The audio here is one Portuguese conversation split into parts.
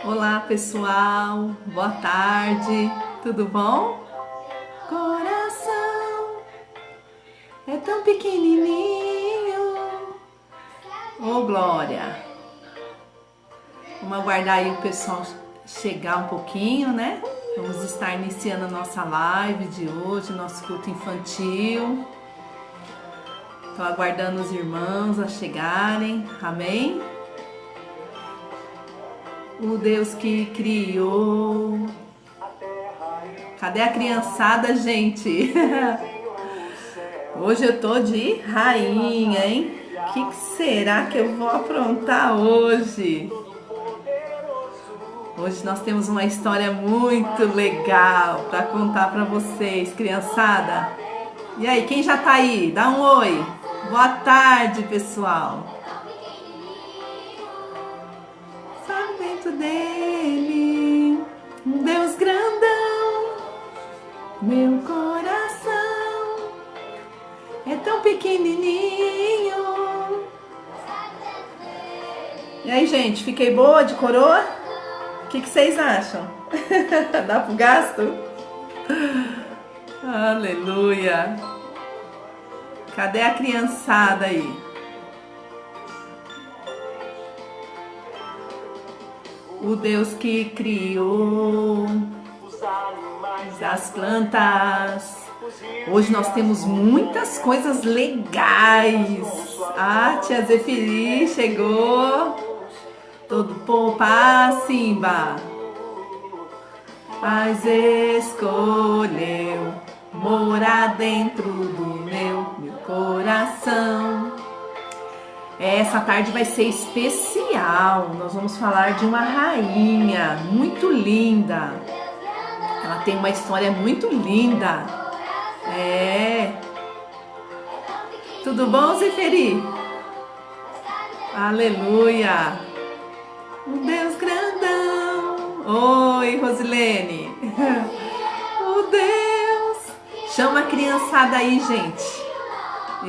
Olá pessoal, boa tarde, tudo bom? Coração é tão pequenininho, oh glória! Vamos aguardar aí o pessoal chegar um pouquinho, né? Vamos estar iniciando a nossa live de hoje, nosso culto infantil. Estou aguardando os irmãos a chegarem, amém? O Deus que criou. Cadê a criançada, gente? Hoje eu tô de rainha, hein? O que será que eu vou aprontar hoje? Hoje nós temos uma história muito legal para contar para vocês, criançada. E aí, quem já tá aí? Dá um oi. Boa tarde, pessoal. Dele, um Deus grandão, meu coração é tão pequenininho. E aí, gente, fiquei boa de coroa? O que vocês acham? Dá pro gasto? Aleluia! Cadê a criançada aí? O Deus que criou as plantas. Hoje nós temos muitas coisas legais. Ah, tia Zefiri chegou. Todo popa Simba. Mas escolheu morar dentro do meu coração. Essa tarde vai ser especial. Nós vamos falar de uma rainha muito linda. Ela tem uma história muito linda. Tudo bom, Zeferi? Aleluia. Um Deus grandão. Oi, Rosilene. Oh, Deus. Chama a criançada aí, gente.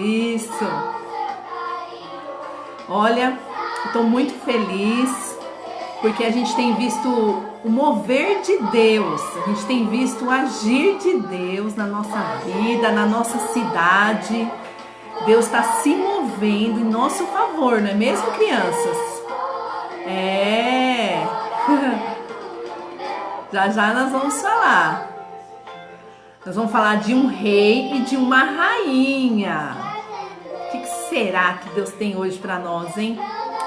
Isso. Olha, estou muito feliz porque a gente tem visto o mover de Deus, a gente tem visto o agir de Deus na nossa vida, na nossa cidade. Deus está se movendo em nosso favor, não é mesmo, crianças? Já nós vamos falar. Nós vamos falar de um rei e de uma rainha. O que será que Deus tem hoje para nós, hein?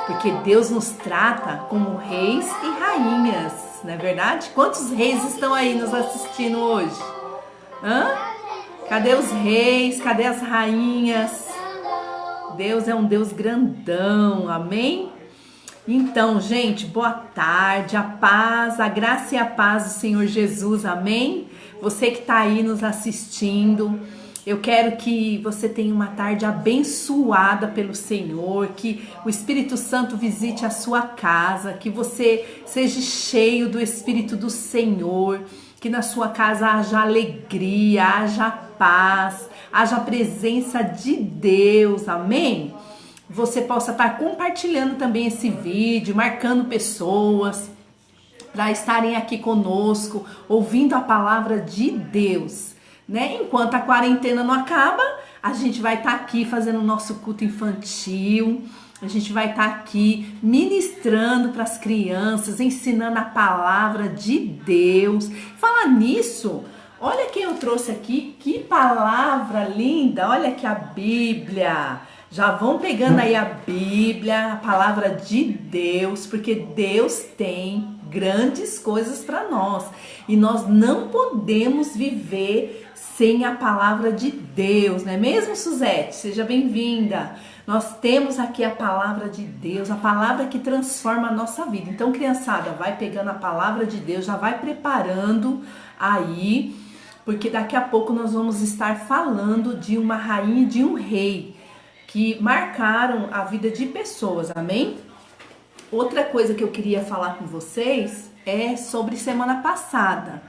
Porque Deus nos trata como reis e rainhas, não é verdade? Quantos reis estão aí nos assistindo hoje? Cadê os reis? Cadê as rainhas? Deus é um Deus grandão, amém? Então, gente, boa tarde, a paz, a graça e a paz do Senhor Jesus, amém? Você que está aí nos assistindo, eu quero que você tenha uma tarde abençoada pelo Senhor, que o Espírito Santo visite a sua casa, que você seja cheio do Espírito do Senhor, que na sua casa haja alegria, haja paz, haja presença de Deus, amém? Você possa estar compartilhando também esse vídeo, marcando pessoas para estarem aqui conosco, ouvindo a palavra de Deus. Né? Enquanto a quarentena não acaba, a gente vai estar aqui fazendo o nosso culto infantil, a gente vai estar aqui ministrando para as crianças, ensinando a palavra de Deus. Falar nisso, olha quem eu trouxe aqui, que palavra linda, olha aqui a Bíblia. Já vão pegando aí a Bíblia, a palavra de Deus, porque Deus tem grandes coisas para nós e nós não podemos viver sem a palavra de Deus, não é mesmo, Suzete? Seja bem-vinda. Nós temos aqui a palavra de Deus, a palavra que transforma a nossa vida. Então, criançada, vai pegando a palavra de Deus, já vai preparando aí, porque daqui a pouco nós vamos estar falando de uma rainha e de um rei que marcaram a vida de pessoas, amém? Outra coisa que eu queria falar com vocês é sobre semana passada.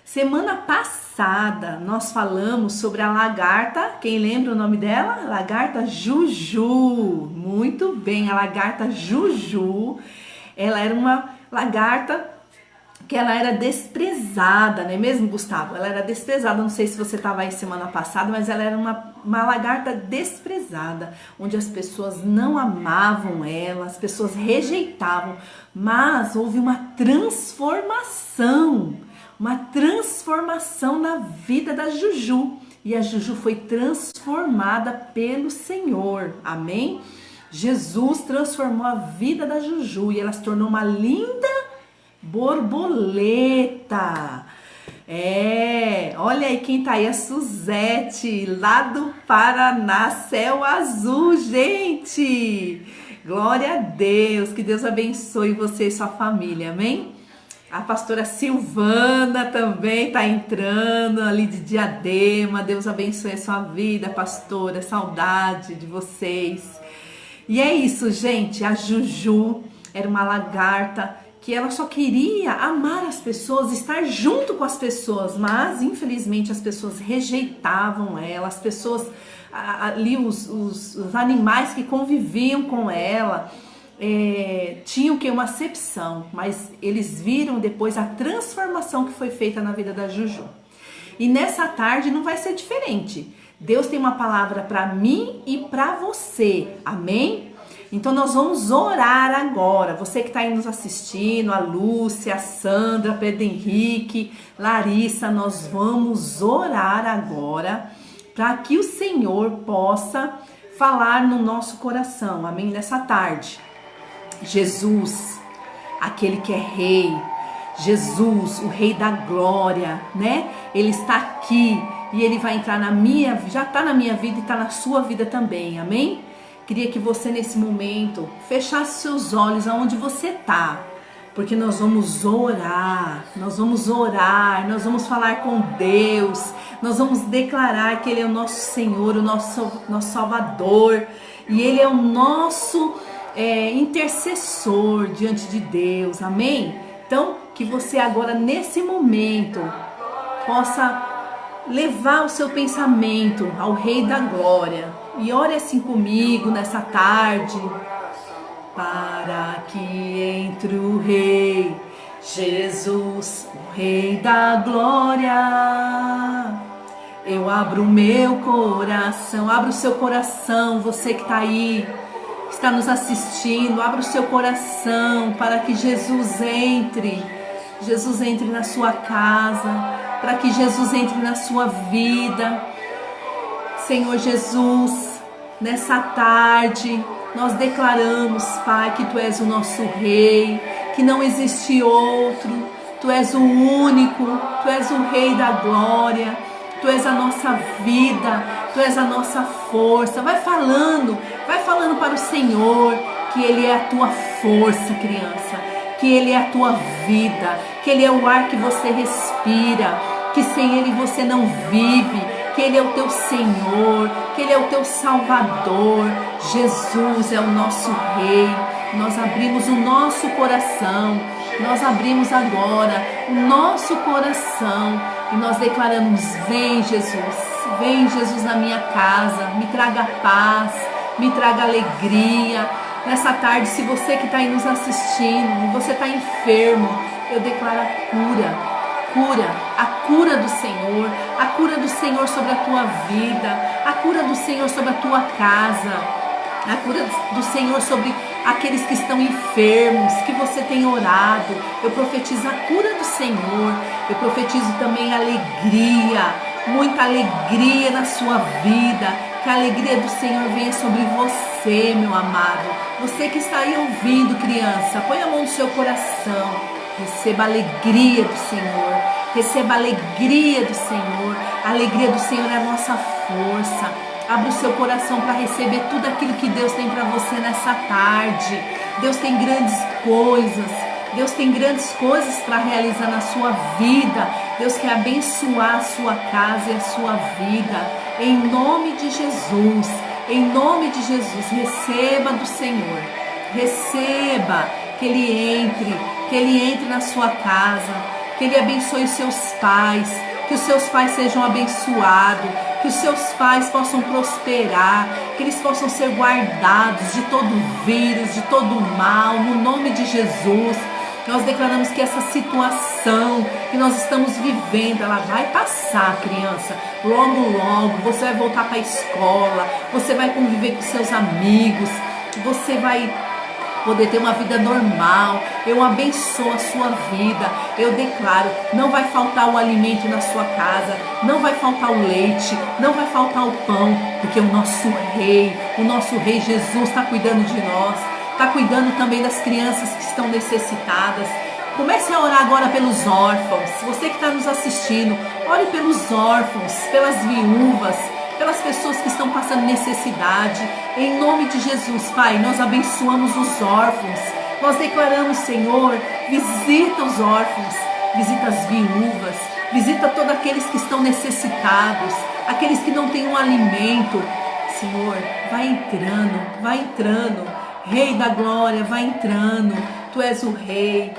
Semana passada nós falamos sobre a lagarta, quem lembra o nome dela? Lagarta Juju. Muito bem, a lagarta Juju. Ela era lagarta que ela era desprezada, não é mesmo, Gustavo? Ela era desprezada, não sei se você estava aí semana passada, mas ela era uma lagarta desprezada, onde as pessoas não amavam ela, as pessoas rejeitavam, mas houve uma transformação na vida da Juju, e a Juju foi transformada pelo Senhor, amém? Jesus transformou a vida da Juju e ela se tornou uma linda borboleta. Olha aí quem tá aí, a Suzete, lá do Paraná, céu azul, gente. Glória a Deus, que Deus abençoe você e sua família, amém? A pastora Silvana também tá entrando ali de Diadema. Deus abençoe a sua vida, pastora, saudade de vocês. E é isso, gente, a Juju era uma lagarta que ela só queria amar as pessoas, estar junto com as pessoas, mas infelizmente as pessoas rejeitavam ela, as pessoas ali, os animais que conviviam com ela, tinham que uma acepção, mas eles viram depois a transformação que foi feita na vida da Juju. E nessa tarde não vai ser diferente. Deus tem uma palavra para mim e para você, amém? Então nós vamos orar agora. Você que está aí nos assistindo, a Lúcia, a Sandra, Pedro Henrique, Larissa, nós vamos orar agora para que o Senhor possa falar no nosso coração, amém? Nessa tarde. Jesus, aquele que é rei, Jesus, o rei da glória, né? Ele está aqui e ele vai entrar já está na minha vida e está na sua vida também, amém? Queria que você nesse momento fechasse seus olhos aonde você está, porque nós vamos orar, nós vamos falar com Deus, nós vamos declarar que Ele é o nosso Senhor, o nosso Salvador, e Ele é o nosso intercessor diante de Deus, amém? Então, que você agora nesse momento possa levar o seu pensamento ao Rei da Glória. E ore assim comigo nessa tarde. Para que entre o Rei Jesus, o Rei da Glória. Eu abro o meu coração. Abra o seu coração, você que está aí, que está nos assistindo. Abra o seu coração para que Jesus entre. Jesus entre na sua casa. Para que Jesus entre na sua vida. Senhor Jesus, nessa tarde nós declaramos, Pai, que Tu és o nosso Rei, que não existe outro, Tu és o único, Tu és o Rei da glória, Tu és a nossa vida, Tu és a nossa força. Vai falando para o Senhor que Ele é a tua força, criança, que Ele é a tua vida, que Ele é o ar que você respira, que sem Ele você não vive, que Ele é o teu Senhor, que Ele é o teu Salvador. Jesus é o nosso Rei. Nós abrimos o nosso coração, nós abrimos agora o nosso coração e nós declaramos: vem Jesus na minha casa, me traga paz, me traga alegria. Nessa tarde, se você que está aí nos assistindo, você está enfermo, eu declaro a cura do Senhor sobre a tua vida, a cura do Senhor sobre a tua casa, a cura do Senhor sobre aqueles que estão enfermos, que você tem orado. Eu profetizo a cura do Senhor, eu profetizo também alegria, muita alegria na sua vida, que a alegria do Senhor venha sobre você, meu amado. Você que está aí ouvindo, criança, põe a mão no seu coração. Receba a alegria do Senhor. Receba a alegria do Senhor. A alegria do Senhor é a nossa força. Abra o seu coração para receber tudo aquilo que Deus tem para você nessa tarde. Deus tem grandes coisas. Deus tem grandes coisas para realizar na sua vida. Deus quer abençoar a sua casa e a sua vida. Em nome de Jesus. Em nome de Jesus. Receba do Senhor. Receba que Ele entre na sua casa, que Ele abençoe os seus pais, que os seus pais sejam abençoados, que os seus pais possam prosperar, que eles possam ser guardados de todo vírus, de todo mal, no nome de Jesus. Nós declaramos que essa situação que nós estamos vivendo, ela vai passar, criança. Logo, logo, você vai voltar para a escola, você vai conviver com seus amigos, você vai poder ter uma vida normal. Eu abençoo a sua vida. Eu declaro, não vai faltar o alimento na sua casa, não vai faltar o leite, não vai faltar o pão, porque o nosso rei Jesus está cuidando de nós, está cuidando também das crianças que estão necessitadas. Comece a orar agora pelos órfãos. Você que está nos assistindo, ore pelos órfãos, pelas viúvas, pelas pessoas que estão passando necessidade. Em nome de Jesus, Pai, nós abençoamos os órfãos. Nós declaramos, Senhor, visita os órfãos, visita as viúvas, visita todos aqueles que estão necessitados, aqueles que não têm um alimento. Senhor, vai entrando, Rei da glória, vai entrando. Tu és o Rei,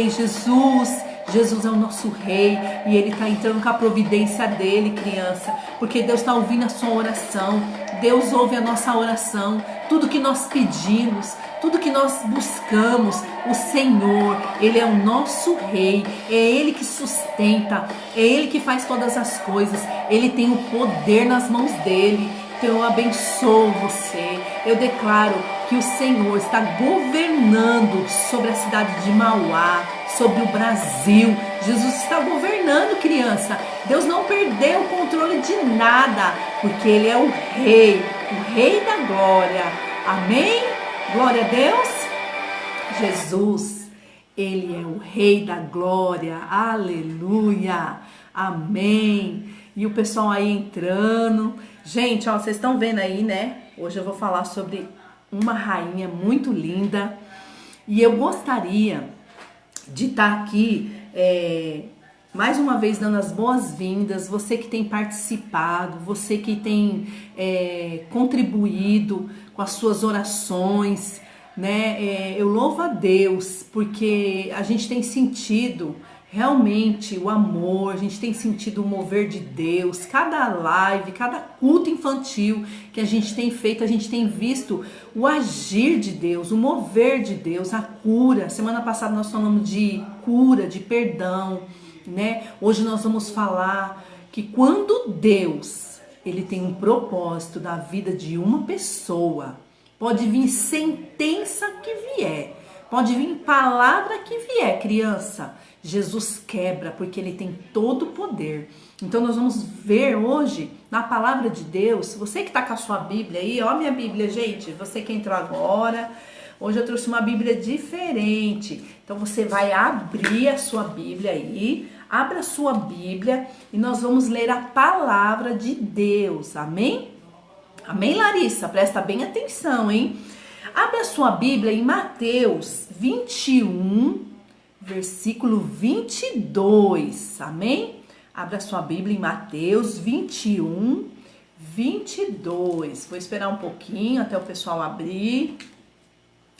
Jesus. Jesus é o nosso Rei e Ele está entrando com a providência dEle, criança, porque Deus está ouvindo a sua oração. Deus ouve a nossa oração. Tudo que nós pedimos, tudo que nós buscamos, o Senhor, Ele é o nosso Rei, é Ele que sustenta, é Ele que faz todas as coisas, Ele tem o poder nas mãos dEle. Então eu abençoo você, eu declaro que o Senhor está governando sobre a cidade de Mauá, sobre o Brasil. Jesus está governando, criança. Deus não perdeu o controle de nada, porque Ele é o Rei da glória. Amém? Glória a Deus. Jesus, Ele é o Rei da glória. Aleluia. Amém. E o pessoal aí entrando. Gente, ó, vocês estão vendo aí, né? Hoje eu vou falar sobre uma rainha muito linda. E eu gostaria de estar aqui mais uma vez dando as boas-vindas. Você que tem participado, você que tem contribuído com as suas orações, né? Eu louvo a Deus porque a gente tem sentido realmente o amor, a gente tem sentido o mover de Deus. Cada live, cada culto infantil que a gente tem feito, a gente tem visto o agir de Deus, o mover de Deus, a cura. Semana passada nós falamos de cura, de perdão, né? Hoje nós vamos falar que quando Deus, Ele tem um propósito da vida de uma pessoa, pode vir sentença que vier, pode vir palavra que vier, criança, Jesus quebra, porque Ele tem todo o poder. Então nós vamos ver hoje na palavra de Deus. Você que está com a sua Bíblia aí, ó, minha Bíblia, gente, você que entrou agora, hoje eu trouxe uma Bíblia diferente. Então você vai abrir a sua Bíblia aí, abra a sua Bíblia e nós vamos ler a palavra de Deus, amém? Amém, Larissa? Presta bem atenção, hein? Abra a sua Bíblia em Mateus 21, versículo 22, amém? Abra sua Bíblia em Mateus 21, 22. Vou esperar um pouquinho até o pessoal abrir.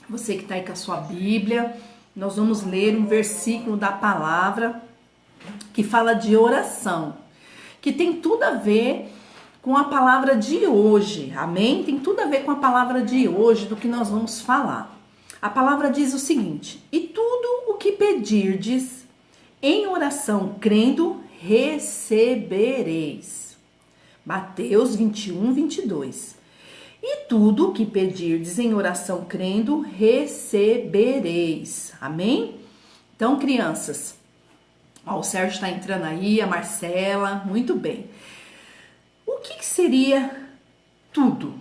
Você que está aí com a sua Bíblia, nós vamos ler um versículo da palavra que fala de oração, que tem tudo a ver com a palavra de hoje, amém? Tem tudo a ver com a palavra de hoje, do que nós vamos falar. A palavra diz o seguinte: e tudo o que pedirdes em oração crendo, recebereis. Mateus 21, 22. E tudo o que pedirdes em oração crendo, recebereis. Amém? Então, crianças, ó, o Sérgio está entrando aí, a Marcela, muito bem. O que seria tudo?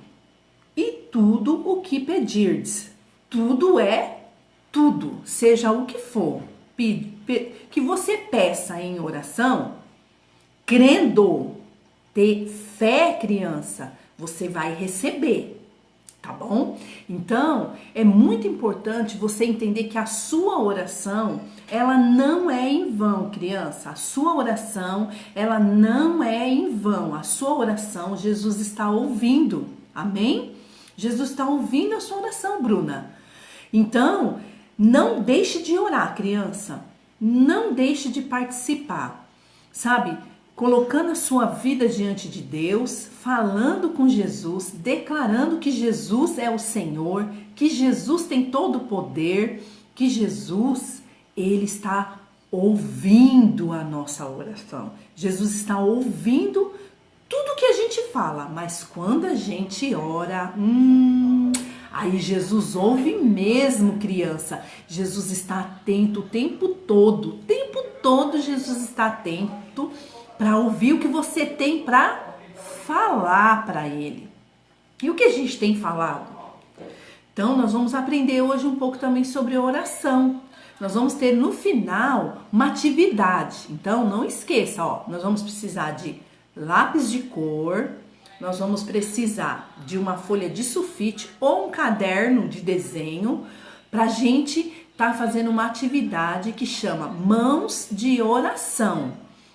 E tudo o que pedirdes. Tudo é tudo, seja o que for, que você peça em oração, crendo, ter fé, criança, você vai receber, tá bom? Então, é muito importante você entender que a sua oração, ela não é em vão, criança. A sua oração, ela não é em vão. A sua oração, Jesus está ouvindo, amém? Jesus está ouvindo a sua oração, Bruna. Então, não deixe de orar, criança. Não deixe de participar, sabe? Colocando a sua vida diante de Deus, falando com Jesus, declarando que Jesus é o Senhor, que Jesus tem todo o poder, que Jesus, ele está ouvindo a nossa oração. Jesus está ouvindo tudo que a gente fala, mas quando a gente ora, aí Jesus ouve mesmo, criança. Jesus está atento o tempo todo Jesus está atento para ouvir o que você tem para falar para ele. E o que a gente tem falado? Então, nós vamos aprender hoje um pouco também sobre oração. Nós vamos ter no final uma atividade. Então, não esqueça, ó, nós vamos precisar de lápis de cor, nós vamos precisar de uma folha de sulfite ou um caderno de desenho para a gente estar fazendo uma atividade que chama Mãos de Oração.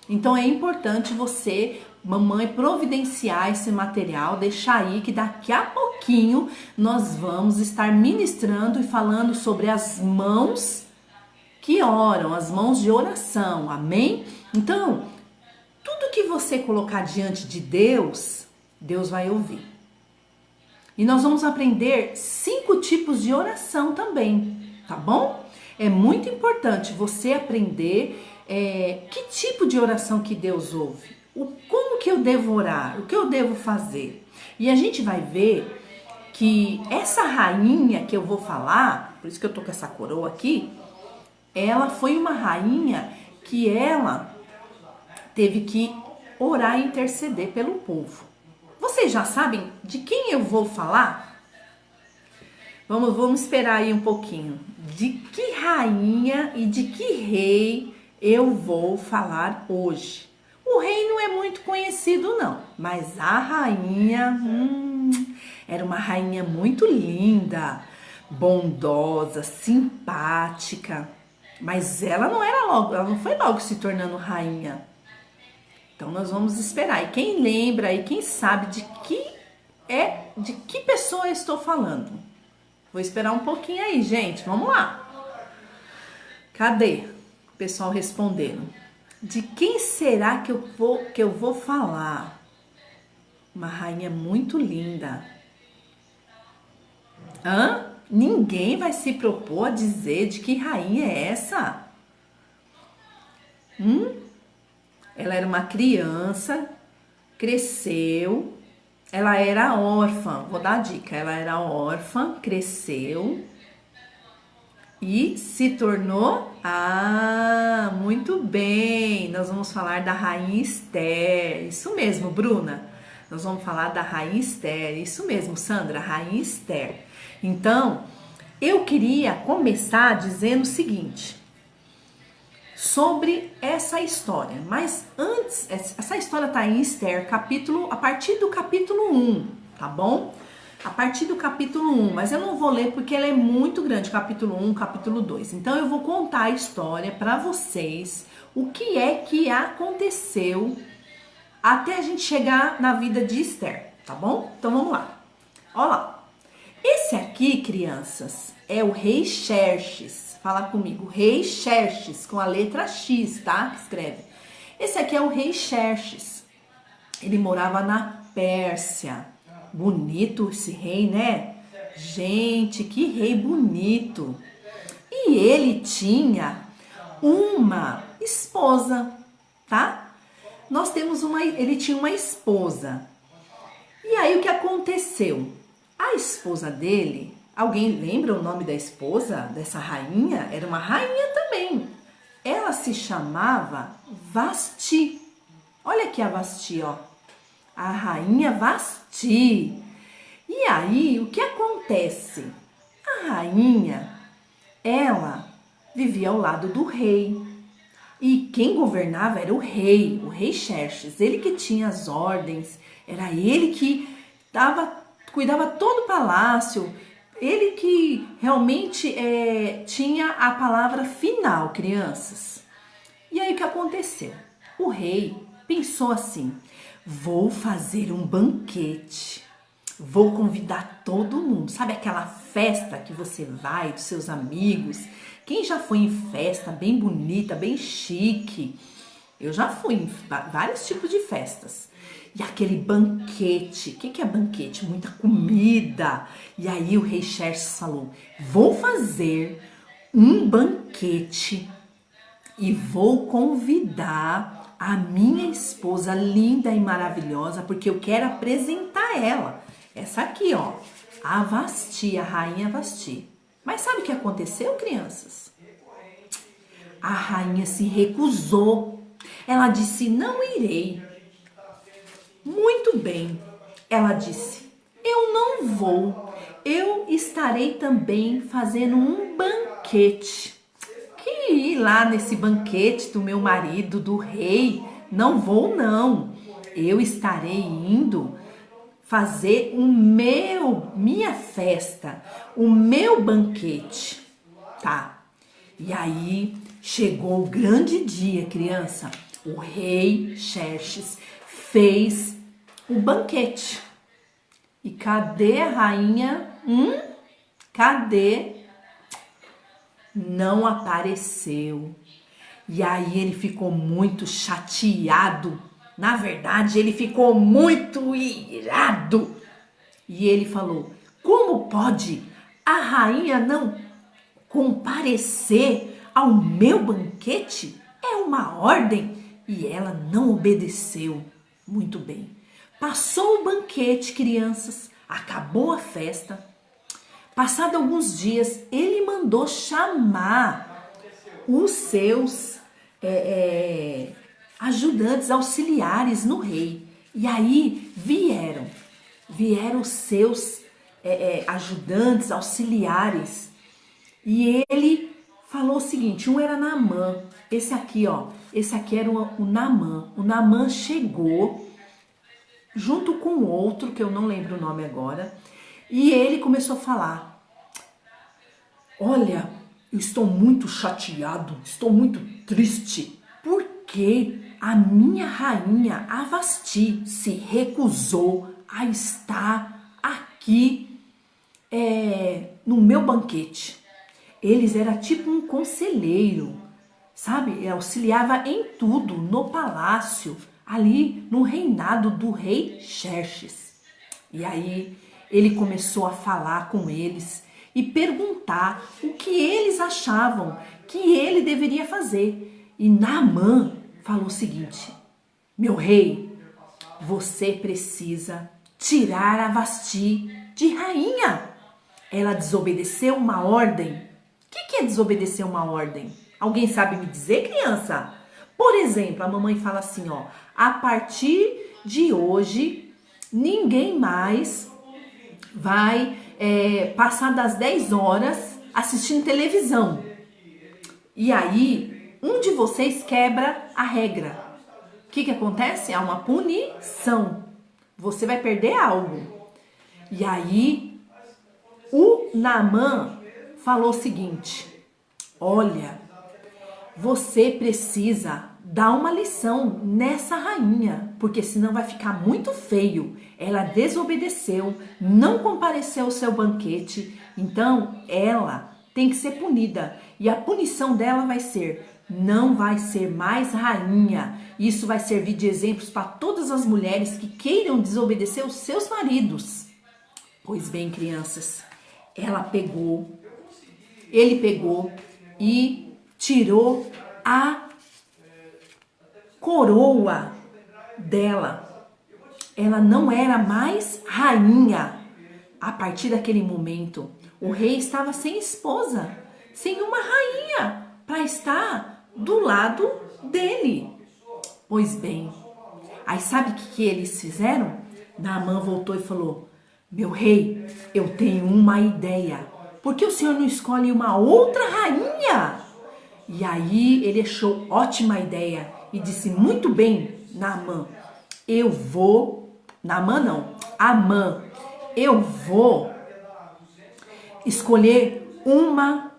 Então, é importante você, mamãe, providenciar esse material, deixar aí que daqui a pouquinho nós vamos estar ministrando e falando sobre as mãos que oram, as mãos de oração, amém? Então, tudo que você colocar diante de Deus, Deus vai ouvir. E nós vamos aprender 5 tipos de oração também, tá bom? É muito importante você aprender que tipo de oração que Deus ouve. Como que eu devo orar? O que eu devo fazer? E a gente vai ver que essa rainha que eu vou falar, por isso que eu tô com essa coroa aqui, ela foi uma rainha que ela teve que orar e interceder pelo povo. Vocês já sabem de quem eu vou falar? Vamos esperar aí um pouquinho. De que rainha e de que rei eu vou falar hoje? O rei não é muito conhecido não, mas a rainha, era uma rainha muito linda, bondosa, simpática, mas ela não foi logo se tornando rainha. Então nós vamos esperar. E quem lembra e quem sabe de que pessoa eu estou falando? Vou esperar um pouquinho aí, gente. Vamos lá. Cadê o pessoal respondendo? De quem será que eu vou falar? Uma rainha muito linda. Ninguém vai se propor a dizer de que rainha é essa? Ela era uma criança, cresceu, ela era órfã, vou dar a dica, ela era órfã, cresceu e se tornou, muito bem, nós vamos falar da rainha Esther, isso mesmo, Bruna, nós vamos falar da rainha Esther, isso mesmo, Sandra, rainha Esther. Então, eu queria começar dizendo o seguinte, sobre essa história, mas antes, essa história tá em Esther, a partir do capítulo 1, tá bom? A partir do capítulo 1, mas eu não vou ler porque ela é muito grande, capítulo 1, capítulo 2. Então eu vou contar a história para vocês, o que é que aconteceu até a gente chegar na vida de Esther, tá bom? Então vamos lá. Olha lá. Esse aqui, crianças, é o rei Xerxes. Fala comigo, rei Xerxes, com a letra X, tá? Escreve. Esse aqui é o rei Xerxes. Ele morava na Pérsia. Bonito esse rei, né? Gente, que rei bonito. E ele tinha uma esposa, tá? Ele tinha uma esposa. E aí o que aconteceu? A esposa dele, alguém lembra o nome da esposa dessa rainha? Era uma rainha também. Ela se chamava Vasti. Olha aqui a Vasti, ó. A rainha Vasti. E aí, o que acontece? A rainha, ela vivia ao lado do rei. E quem governava era o rei Xerxes. Ele que tinha as ordens, era ele que cuidava todo o palácio. Ele que realmente tinha a palavra final, crianças. E aí o que aconteceu? O rei pensou assim, vou fazer um banquete, vou convidar todo mundo. Sabe aquela festa que você vai dos seus amigos? Quem já foi em festa bem bonita, bem chique? Eu já fui em vários tipos de festas. E aquele banquete, o que é banquete? Muita comida. E aí o rei Xerxes falou, vou fazer um banquete e vou convidar a minha esposa linda e maravilhosa, porque eu quero apresentar ela. Essa aqui, ó, a Vasti, a rainha Vasti. Mas sabe o que aconteceu, crianças? A rainha se recusou. Ela disse, não irei. Muito bem. Ela disse, eu não vou. Eu estarei também fazendo um banquete. Que ir lá nesse banquete do meu marido, do rei, não vou não. Eu estarei indo fazer minha festa, o meu banquete, tá? E aí chegou o grande dia, criança. O rei Xerxes fez o banquete. E cadê a rainha? Cadê? Não apareceu. E aí ele ficou muito chateado. Na verdade, ele ficou muito irado. E ele falou, como pode a rainha não comparecer ao meu banquete? É uma ordem. E ela não obedeceu. Muito bem. Passou o banquete, crianças. Acabou a festa. Passado alguns dias, ele mandou chamar os seus ajudantes, auxiliares no rei. E aí vieram os seus ajudantes, auxiliares. E ele falou o seguinte, um era Naamã, esse aqui, ó, esse aqui era o Naamã. O Naamã chegou junto com outro, que eu não lembro o nome agora, e ele começou a falar, olha, eu estou muito chateado, estou muito triste, porque a minha rainha, a Vasti, se recusou a estar aqui no meu banquete. Eles eram tipo um conselheiro, sabe? Ele auxiliava em tudo, no palácio, ali no reinado do rei Xerxes. E aí ele começou a falar com eles e perguntar o que eles achavam que ele deveria fazer. E Naamã falou o seguinte, meu rei, você precisa tirar a Vasti de rainha. Ela desobedeceu uma ordem. O que é desobedecer uma ordem? Alguém sabe me dizer, criança? Por exemplo, a mamãe fala assim, ó, a partir de hoje, ninguém mais vai passar das 10 horas assistindo televisão. E aí, um de vocês quebra a regra. O que acontece? Há uma punição. Você vai perder algo. E aí, o Naamã falou o seguinte, olha, você precisa dar uma lição nessa rainha, porque senão vai ficar muito feio. Ela desobedeceu, não compareceu ao seu banquete, então ela tem que ser punida. E a punição dela vai ser, não vai ser mais rainha. Isso vai servir de exemplos para todas as mulheres que queiram desobedecer os seus maridos. Pois bem, crianças, ele pegou e tirou a coroa dela. Ela não era mais rainha. A partir daquele momento, o rei estava sem esposa, sem uma rainha para estar do lado dele. Pois bem, aí sabe o que eles fizeram? Naamã voltou e falou, meu rei, eu tenho uma ideia. Por que o senhor não escolhe uma outra rainha? E aí ele achou ótima ideia e disse, muito bem, Naamã, Amã, eu vou escolher uma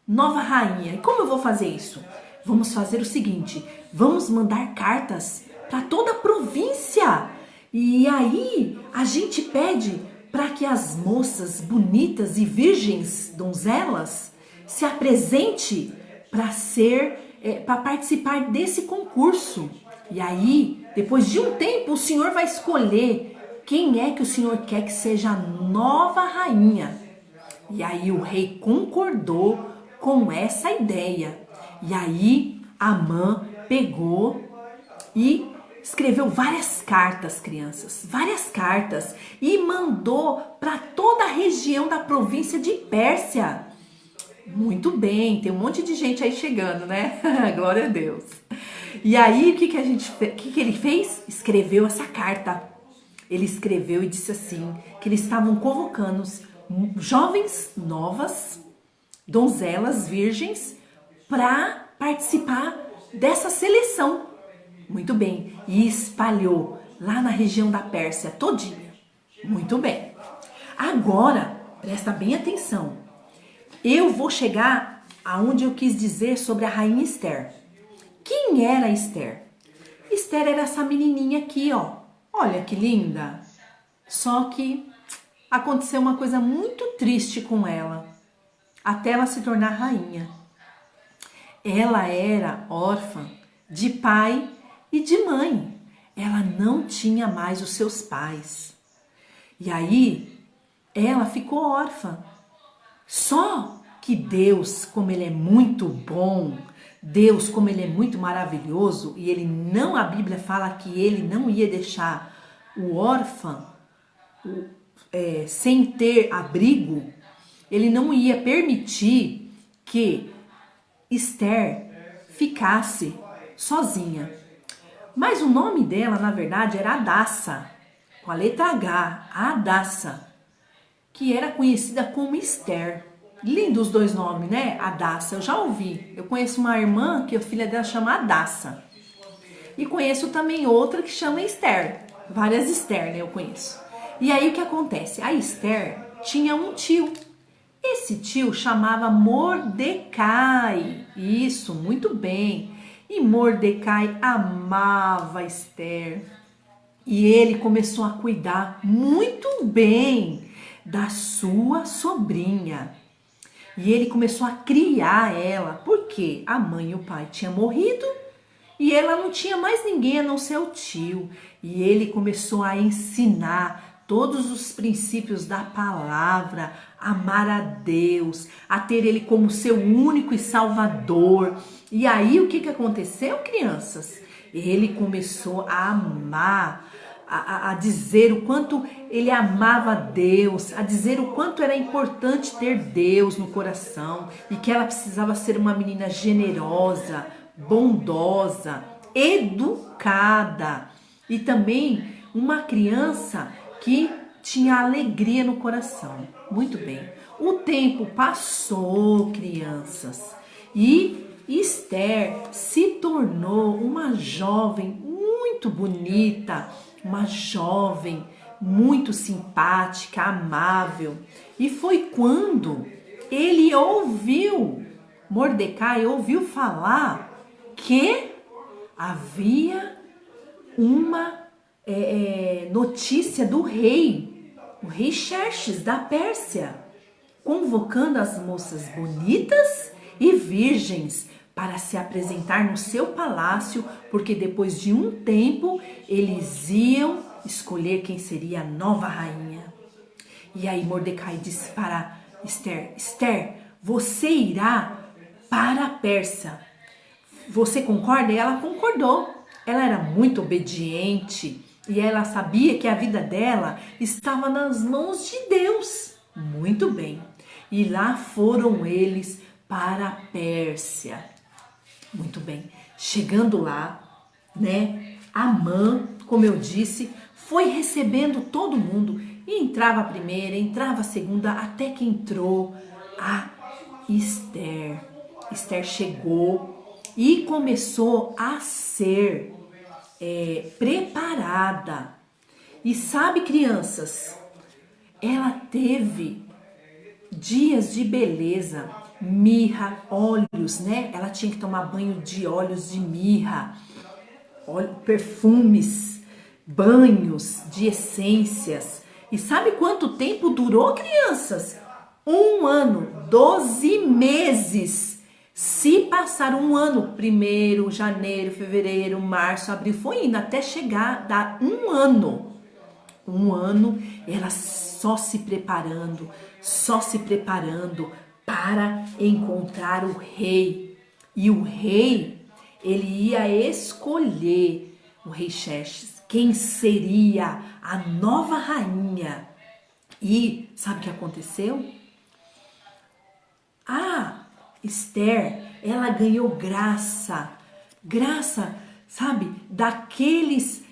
nova rainha. E como eu vou fazer isso? Vamos fazer o seguinte, vamos mandar cartas para toda a província. E aí a gente pede para que as moças bonitas e virgens, donzelas, se apresente para participar desse concurso. E aí, depois de um tempo, o senhor vai escolher quem é que o senhor quer que seja a nova rainha. E aí o rei concordou com essa ideia. E aí Amã pegou e escreveu várias cartas, crianças, várias cartas, e mandou para toda a região da província de Pérsia. Muito bem, tem um monte de gente aí chegando, né? Glória a Deus. E aí, o que ele fez? Escreveu essa carta. Ele escreveu e disse assim, que eles estavam convocando jovens novas, donzelas virgens, para participar dessa seleção. Muito bem. E espalhou lá na região da Pérsia todinha. Muito bem. Agora, presta bem atenção. Eu vou chegar aonde eu quis dizer sobre a rainha Esther. Quem era Esther? Esther era essa menininha aqui, ó. Olha que linda. Só que aconteceu uma coisa muito triste com ela, até ela se tornar rainha. Ela era órfã de pai e de mãe. Ela não tinha mais os seus pais. E aí, ela ficou órfã. Só que Deus, como Ele é muito bom, Deus, como Ele é muito maravilhoso, e a Bíblia fala que Ele não ia deixar o órfão sem ter abrigo, Ele não ia permitir que Esther ficasse sozinha. Mas o nome dela, na verdade, era Hadassa, com a letra H, Hadassa, que era conhecida como Esther. Lindo os dois nomes, né? Hadassa, eu já ouvi. Eu conheço uma irmã que a filha dela chama Hadassa. E conheço também outra que chama Esther. Várias Esther, né? Eu conheço. E aí o que acontece? A Esther tinha um tio. Esse tio chamava Mordecai. Isso, muito bem. E Mordecai amava Esther. E ele começou a cuidar muito bem da sua sobrinha. E ele começou a criar ela, porque a mãe e o pai tinham morrido e ela não tinha mais ninguém a não ser o tio. E ele começou a ensinar todos os princípios da palavra, amar a Deus, a ter Ele como seu único e salvador. E aí o que aconteceu, crianças? Ele começou a amar, a dizer o quanto ele amava Deus, a dizer o quanto era importante ter Deus no coração e que ela precisava ser uma menina generosa, bondosa, educada e também uma criança que tinha alegria no coração. Muito bem. O tempo passou, crianças, e Esther se tornou uma jovem muito bonita, uma jovem muito simpática, amável. E foi quando ele Mordecai ouviu falar que havia uma notícia do rei, o rei Xerxes da Pérsia, convocando as moças bonitas e virgens para se apresentar no seu palácio, porque depois de um tempo eles iam escolher quem seria a nova rainha. E aí Mordecai disse para Esther: Esther, você irá para a Pérsia. Você concorda? E ela concordou. Ela era muito obediente e ela sabia que a vida dela estava nas mãos de Deus. Muito bem. E lá foram eles para a Pérsia. Muito bem. Chegando lá, né? Amã, como eu disse, foi recebendo todo mundo. E entrava a primeira, entrava a segunda, até que entrou a Esther. Esther chegou e começou a ser preparada. E sabe, crianças, ela teve dias de beleza, mirra, óleos, né? Ela tinha que tomar banho de óleos de mirra, perfumes, banhos de essências. E sabe quanto tempo durou, crianças? 1 ano, 12 meses. Se passar 1 ano, 1º, janeiro, fevereiro, março, abril, foi indo até chegar, dar 1 ano. 1 ano, ela só se preparando para encontrar o rei. E o rei, ele ia escolher, o rei Xerxes, quem seria a nova rainha. E sabe o que aconteceu? A Esther, ela ganhou graça, sabe, daqueles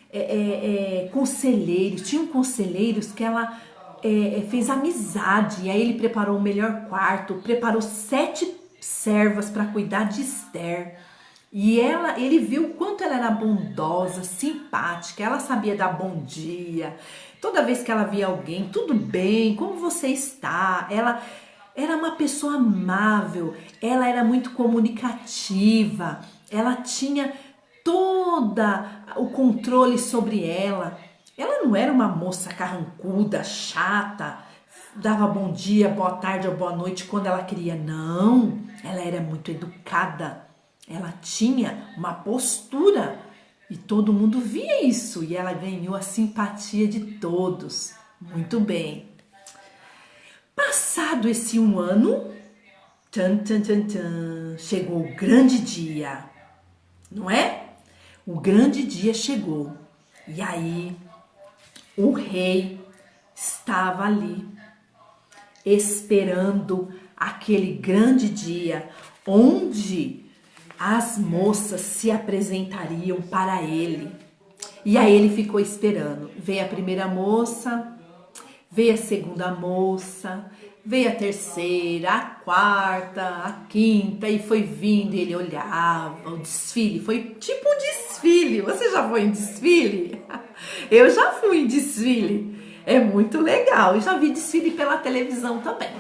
conselheiros. Tinham conselheiros que ela fez amizade, e aí ele preparou o melhor quarto, preparou 7 servas para cuidar de Esther. E ele viu o quanto ela era bondosa, simpática, ela sabia dar bom dia. Toda vez que ela via alguém, tudo bem, como você está? Ela era uma pessoa amável, ela era muito comunicativa, ela tinha todo o controle sobre ela. Ela não era uma moça carrancuda, chata, dava bom dia, boa tarde ou boa noite quando ela queria. Não, ela era muito educada. Ela tinha uma postura e todo mundo via isso e ela ganhou a simpatia de todos. Muito bem. Passado esse 1 ano, chegou o grande dia, não é? O grande dia chegou e aí o rei estava ali esperando aquele grande dia onde as moças se apresentariam para ele. E aí ele ficou esperando. Veio a primeira moça, veio a segunda moça, veio a terceira, a quarta, a quinta, e foi vindo, e ele olhava o desfile. Foi tipo um desfile. Você já foi em desfile? Eu já fui em desfile. É muito legal. Eu já vi desfile pela televisão também,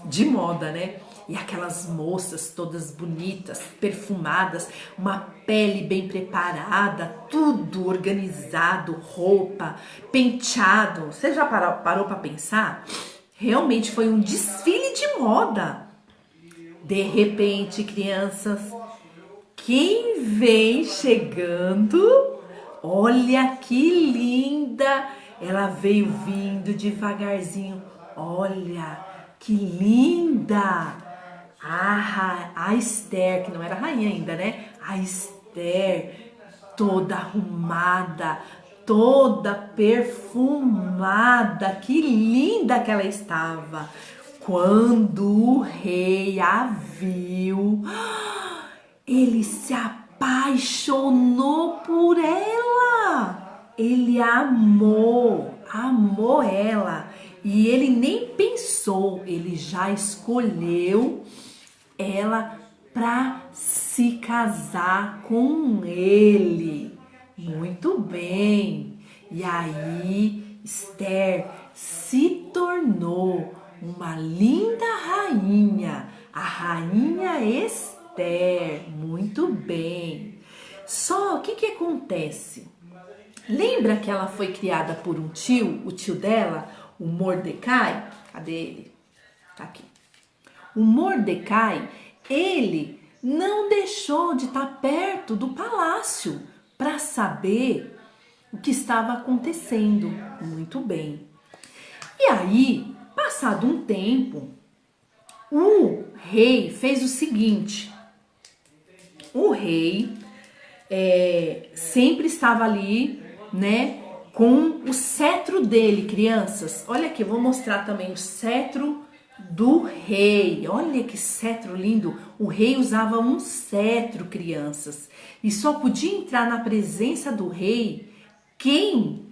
de moda, né? E aquelas moças todas bonitas, perfumadas, uma pele bem preparada, tudo organizado, roupa, penteado. Você já parou para pensar? Realmente foi um desfile de moda. De repente, crianças, quem vem chegando? Olha que linda! Ela veio vindo devagarzinho. Olha que linda! A Esther, que não era rainha ainda, né? A Esther, toda arrumada, toda perfumada, que linda que ela estava. Quando o rei a viu, ele se apaixonou por ela. Ele amou ela. E ele nem pensou, ele já escolheu ela para se casar com ele. Muito bem. E aí Esther se tornou uma linda rainha, a rainha Esther. Muito bem. Só o que acontece? Lembra que ela foi criada por um tio, o tio dela, o Mordecai? Cadê ele? Tá aqui. O Mordecai, ele não deixou de estar perto do palácio para saber o que estava acontecendo. Muito bem. E aí, passado um tempo, o rei fez o seguinte. O rei sempre estava ali, né, com o cetro dele, crianças. Olha aqui, eu vou mostrar também o cetro do rei. Olha que cetro lindo. O rei usava um cetro, crianças. E só podia entrar na presença do rei quem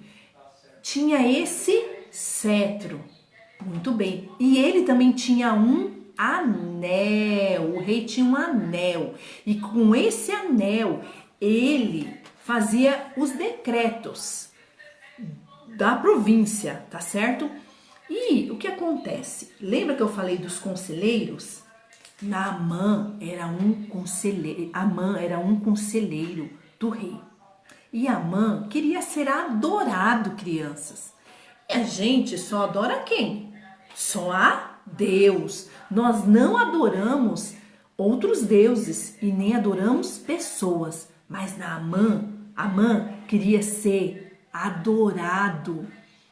tinha esse cetro. Muito bem. E ele também tinha um anel. O rei tinha um anel. E com esse anel, ele fazia os decretos da província, tá certo? E o que acontece? Lembra que eu falei dos conselheiros? Naamã era um conselheiro do rei. E Amã queria ser adorado, crianças. E a gente só adora quem? Só a Deus. Nós não adoramos outros deuses e nem adoramos pessoas. Mas Amã queria ser adorado.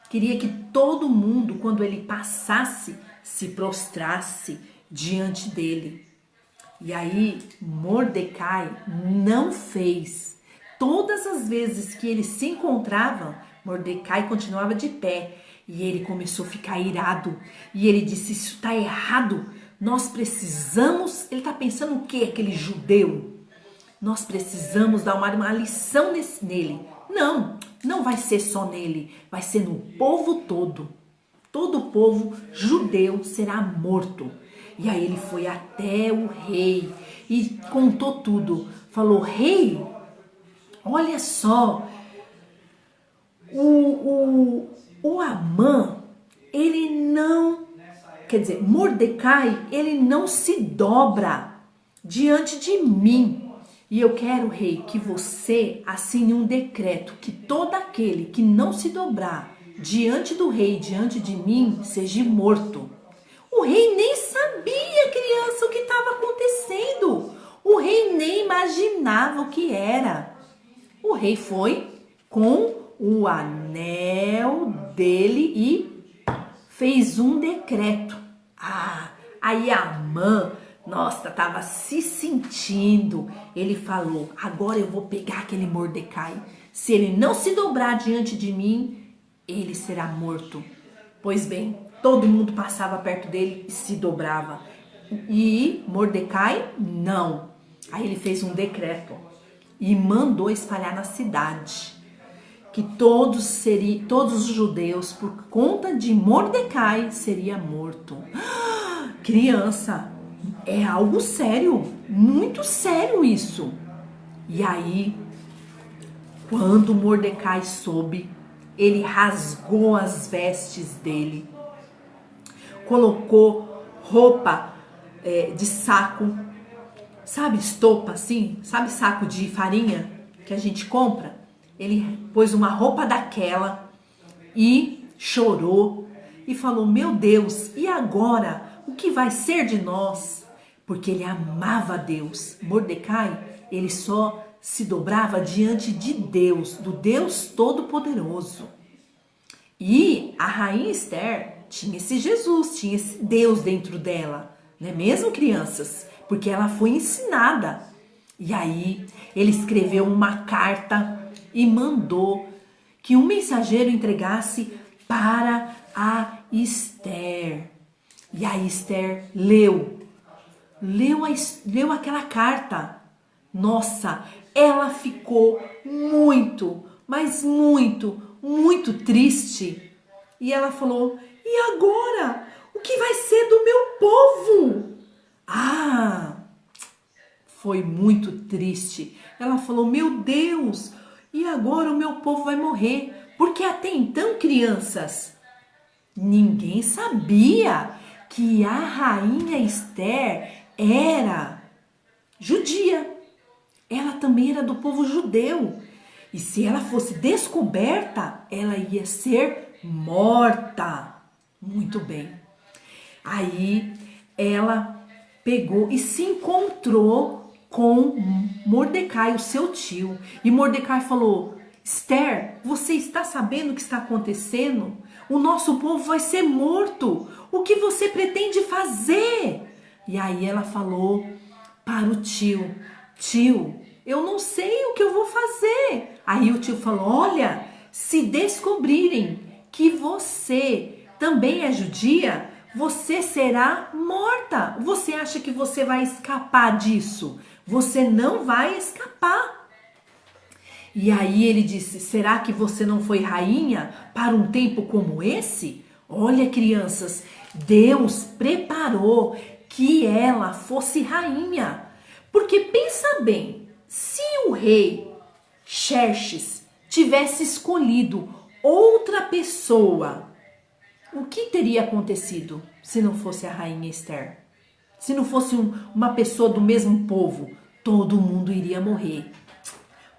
Queria que todo mundo, quando ele passasse, se prostrasse diante dele. E aí Mordecai não fez. Todas as vezes que eles se encontravam, Mordecai continuava de pé. E ele começou a ficar irado. E ele disse, isso está errado. Nós precisamos... Ele está pensando o quê, aquele judeu? Nós precisamos dar uma lição nele. Não, não vai ser só nele. Vai ser no povo todo. Todo o povo judeu será morto. E aí ele foi até o rei e contou tudo. Falou, rei, olha só, o Amã, ele não, quer dizer, Mordecai, ele não se dobra diante de mim. E eu quero, rei, que você assine um decreto que todo aquele que não se dobrar diante do rei, diante de mim, seja morto. O rei nem sabia, criança, o que estava acontecendo. O rei nem imaginava o que era. O rei foi com o anel dele e fez um decreto. Aí Amã, nossa, estava se sentindo. Ele falou, agora eu vou pegar aquele Mordecai. Se ele não se dobrar diante de mim, ele será morto. Pois bem, todo mundo passava perto dele e se dobrava. E Mordecai, não. Aí ele fez um decreto e mandou espalhar na cidade que todos os judeus, por conta de Mordecai, seria morto. Criança, é algo sério, muito sério isso. E aí, quando Mordecai soube, ele rasgou as vestes dele, colocou roupa de saco, sabe estopa assim? Sabe saco de farinha que a gente compra? Ele pôs uma roupa daquela e chorou e falou, meu Deus, e agora? O que vai ser de nós? Porque ele amava Deus. Mordecai, ele só se dobrava diante de Deus, do Deus Todo-Poderoso. E a rainha Esther tinha esse Jesus, tinha esse Deus dentro dela, não é mesmo, crianças? Porque ela foi ensinada. E aí ele escreveu uma carta e mandou que um mensageiro entregasse para a Esther. E a Esther leu aquela carta. Nossa, ela ficou muito, mas muito, muito triste. E ela falou, e agora? O que vai ser do meu povo? Foi muito triste. Ela falou, meu Deus, e agora o meu povo vai morrer. Porque até então, crianças, ninguém sabia que a rainha Esther era judia. Ela também era do povo judeu. E se ela fosse descoberta, ela ia ser morta. Muito bem. Aí ela pegou e se encontrou com Mordecai, o seu tio. E Mordecai falou, Esther, você está sabendo o que está acontecendo? O nosso povo vai ser morto. O que você pretende fazer? E aí ela falou para o tio, tio, eu não sei o que eu vou fazer. Aí o tio falou, olha, se descobrirem que você também é judia, você será morta. Você acha que você vai escapar disso? Você não vai escapar. E aí ele disse, será que você não foi rainha para um tempo como esse? Olha, crianças, Deus preparou que ela fosse rainha. Porque pensa bem, se o rei Xerxes tivesse escolhido outra pessoa, o que teria acontecido se não fosse a rainha Esther? Se não fosse uma pessoa do mesmo povo, todo mundo iria morrer.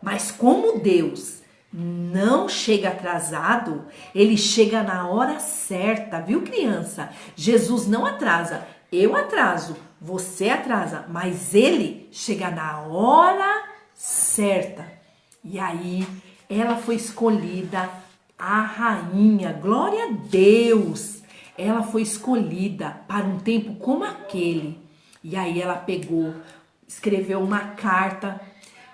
Mas como Deus não chega atrasado, ele chega na hora certa, viu, criança? Jesus não atrasa, eu atraso, você atrasa, mas ele chega na hora certa. E aí ela foi escolhida a rainha, glória a Deus. ela foi escolhida para um tempo como aquele. E aí ela pegou, escreveu uma carta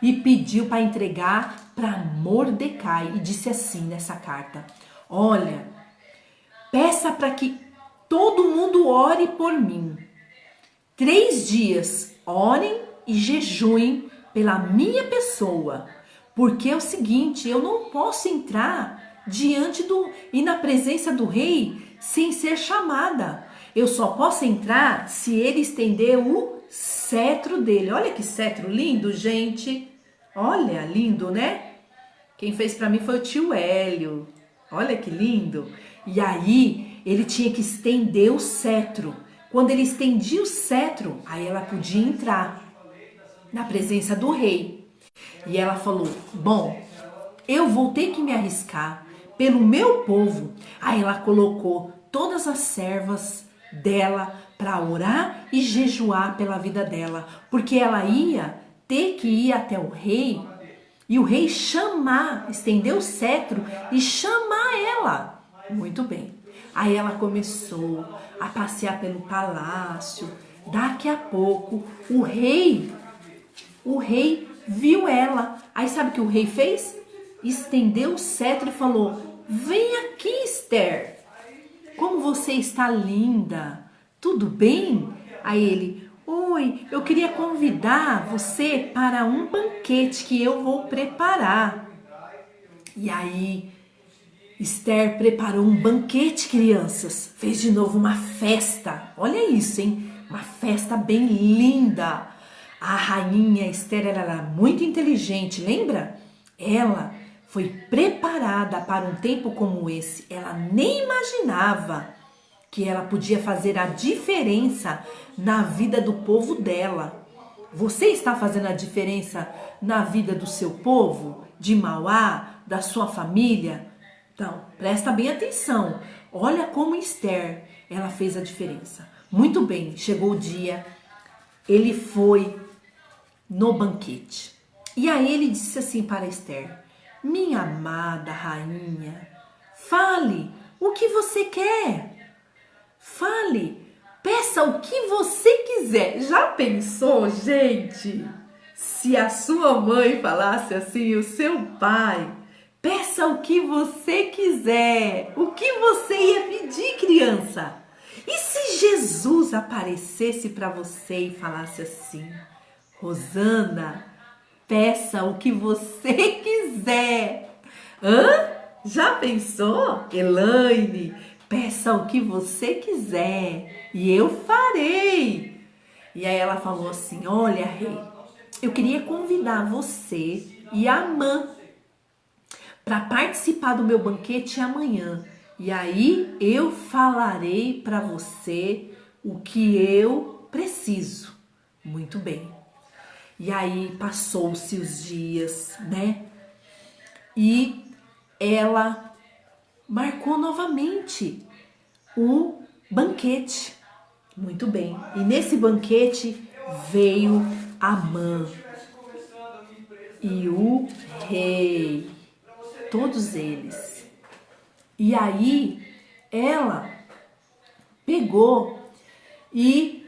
e pediu para entregar para Mordecai. E disse assim nessa carta: olha, peça para que todo mundo ore por mim. 3 dias orem e jejuem pela minha pessoa. Porque é o seguinte, eu não posso entrar e na presença do rei sem ser chamada. Eu só posso entrar se ele estender o cetro dele. Olha que cetro lindo, gente. Olha, lindo, né? Quem fez para mim foi o tio Hélio. Olha que lindo. E aí, ele tinha que estender o cetro. Quando ele estendia o cetro, aí ela podia entrar na presença do rei. E ela falou: bom, eu vou ter que me arriscar pelo meu povo. Aí ela colocou todas as servas dela para orar e jejuar pela vida dela, porque ela ia ter que ir até o rei e o rei estender o cetro e chamar ela. Muito bem. Aí ela começou a passear pelo palácio. Daqui a pouco o rei viu ela. Aí sabe o que o rei fez? Estendeu o cetro e falou: vem aqui, Esther. Como você está linda. Tudo bem? Aí ele: oi, eu queria convidar você para um banquete que eu vou preparar. E aí Esther preparou um banquete, crianças. Fez de novo uma festa. Olha isso, hein? Uma festa bem linda. A rainha Esther era muito inteligente, lembra? Ela foi preparada para um tempo como esse. Ela nem imaginava que ela podia fazer a diferença na vida do povo dela. Você está fazendo a diferença na vida do seu povo? De Mauá? Da sua família? Então, presta bem atenção. Olha como Esther, ela fez a diferença. Muito bem, chegou o dia. Ele foi no banquete. E aí ele disse assim para Esther: minha amada rainha, fale o que você quer. Fale, peça o que você quiser. Já pensou, gente, se a sua mãe falasse assim, o seu pai: peça o que você quiser. O que você ia pedir, criança? E se Jesus aparecesse para você e falasse assim: Rosana, peça o que você quiser. Hã? Já pensou? Elaine, peça o que você quiser e eu farei. E aí ela falou assim: olha, rei, eu queria convidar você e a Amã para participar do meu banquete amanhã. E aí eu falarei para você o que eu preciso. Muito bem. E aí passou-se os dias, né? E ela marcou novamente o banquete. Muito bem. E nesse banquete veio Amã e o rei. Todos eles. E aí ela pegou e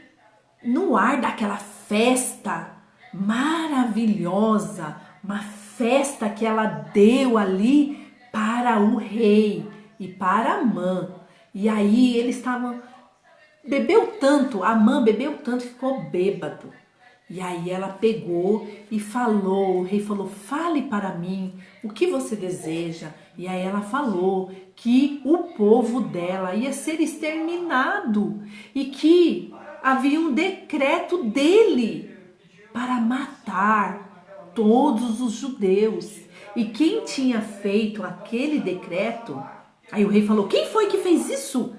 no ar daquela festa maravilhosa, uma festa que ela deu ali para o rei e para Amã. E aí eles estavam, Amã bebeu tanto, ficou bêbado. E aí ela pegou e falou, o rei falou: fale para mim o que você deseja. E aí ela falou que o povo dela ia ser exterminado e que havia um decreto dele para matar todos os judeus. E quem tinha feito aquele decreto? Aí o rei falou: quem foi que fez isso?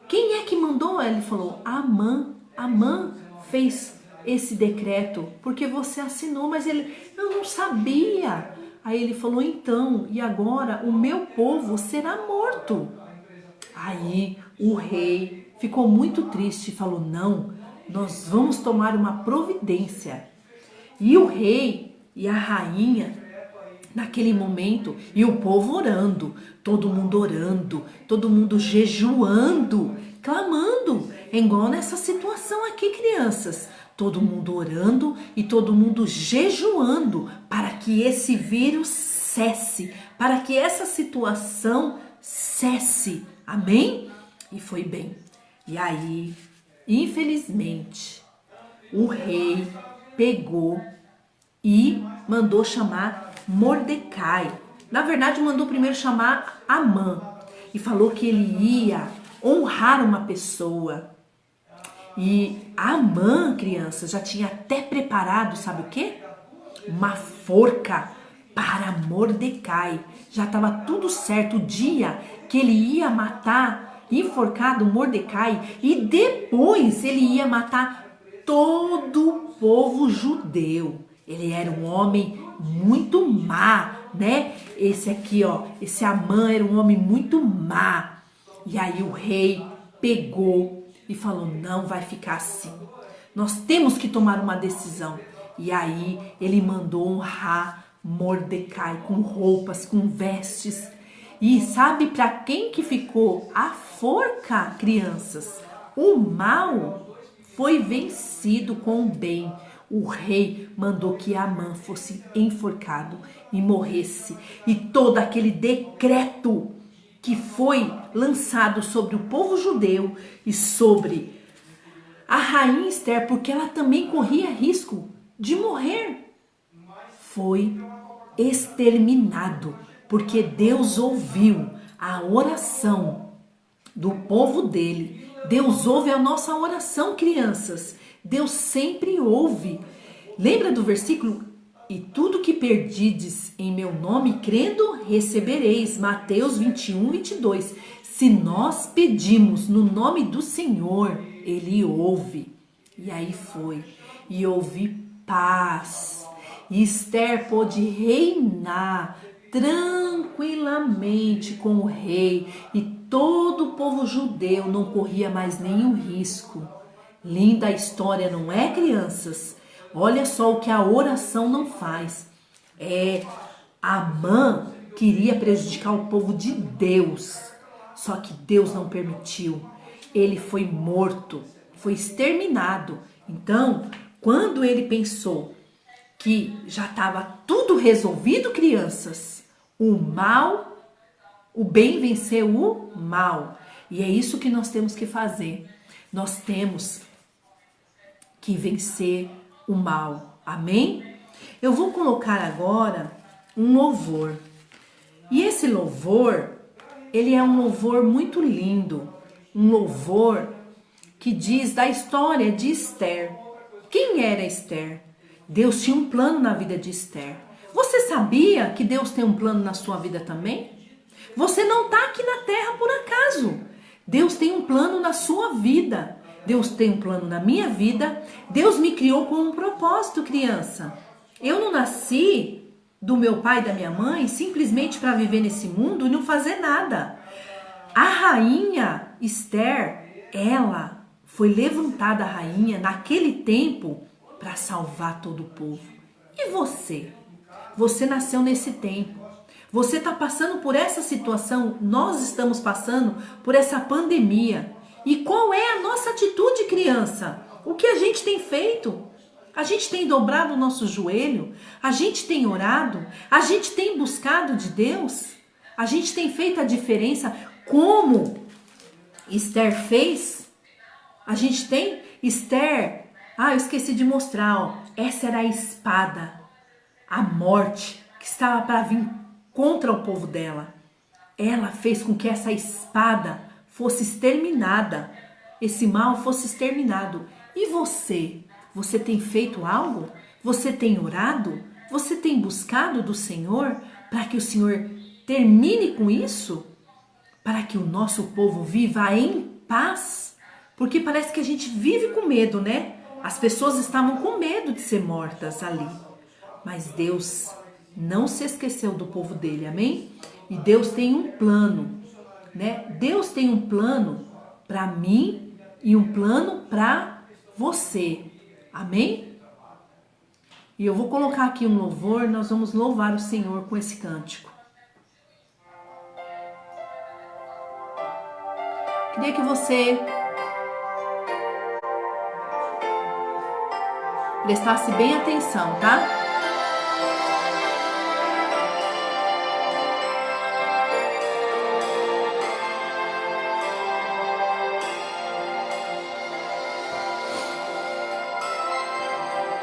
Quem é que mandou? Ele falou: Amã fez esse decreto porque você assinou, mas eu não sabia. Aí ele falou: então, e agora o meu povo será morto. Aí o rei ficou muito triste e falou: não, nós vamos tomar uma providência. E o rei e a rainha naquele momento, e o povo orando, todo mundo jejuando, clamando, igual nessa situação aqui, crianças. Todo mundo orando e todo mundo jejuando para que esse vírus cesse, para que essa situação cesse. Amém? E foi bem. E aí, infelizmente, o rei pegou e mandou chamar Mordecai. Na verdade, mandou primeiro chamar Amã e falou que ele ia honrar uma pessoa. E Amã, crianças, já tinha até preparado, sabe o quê? Uma forca para Mordecai. Já estava tudo certo o dia que ele ia matar, enforcado Mordecai, e depois ele ia matar todo o povo judeu. Ele era um homem muito má, né? Esse aqui, ó, esse Amã era um homem muito má. E aí o rei pegou e falou, não vai ficar assim. Nós temos que tomar uma decisão. E aí ele mandou honrar Mordecai com roupas, com vestes. E sabe para quem que ficou a forca, crianças? O mal foi vencido com o bem. O rei mandou que Amã fosse enforcado e morresse. E todo aquele decreto que foi lançado sobre o povo judeu e sobre a rainha Esther, porque ela também corria risco de morrer, foi exterminado, porque Deus ouviu a oração do povo dele. Deus ouve a nossa oração, crianças. Deus sempre ouve. Lembra do versículo? E tudo que perdides em meu nome, crendo, recebereis. Mateus 21, 22. Se nós pedimos no nome do Senhor, Ele ouve. E aí foi. E houve paz. E Esther pôde reinar tranquilamente com o rei. E todo o povo judeu não corria mais nenhum risco. Linda a história, não é, crianças? Olha só o que a oração não faz. Amã queria prejudicar o povo de Deus, só que Deus não permitiu. Ele foi morto, foi exterminado. Então, quando ele pensou que já estava tudo resolvido, crianças, o bem venceu o mal. E é isso que nós temos que fazer. Nós temos que vencer o mal. Amém? Eu vou colocar agora um louvor. E esse louvor, ele é um louvor muito lindo. Um louvor que diz da história de Esther. Quem era Esther? Deus tinha um plano na vida de Esther. Você sabia que Deus tem um plano na sua vida também? Você não está aqui na terra por acaso. Deus tem um plano na sua vida. Deus tem um plano na minha vida. Deus me criou com um propósito, criança. Eu não nasci do meu pai e da minha mãe simplesmente para viver nesse mundo e não fazer nada. A rainha Esther, ela foi levantada, a rainha, naquele tempo para salvar todo o povo. E você? Você nasceu nesse tempo. Você está passando por essa situação. Nós estamos passando por essa pandemia. E qual é a nossa atitude, criança? O que a gente tem feito? A gente tem dobrado o nosso joelho? A gente tem orado? A gente tem buscado de Deus? A gente tem feito a diferença como Esther fez? A gente tem? Esther, eu esqueci de mostrar, ó. Essa era a espada, a morte que estava para vir contra o povo dela. Ela fez com que essa espada fosse exterminada, esse mal fosse exterminado. E você? Você tem feito algo? Você tem orado? Você tem buscado do Senhor para que o Senhor termine com isso? Para que o nosso povo viva em paz? Porque parece que a gente vive com medo, né? As pessoas estavam com medo de ser mortas ali. Mas Deus não se esqueceu do povo dele, amém? E Deus tem um plano, né? Deus tem um plano para mim e um plano para você, amém? E eu vou colocar aqui um louvor, nós vamos louvar o Senhor com esse cântico. Queria que você prestasse bem atenção, tá?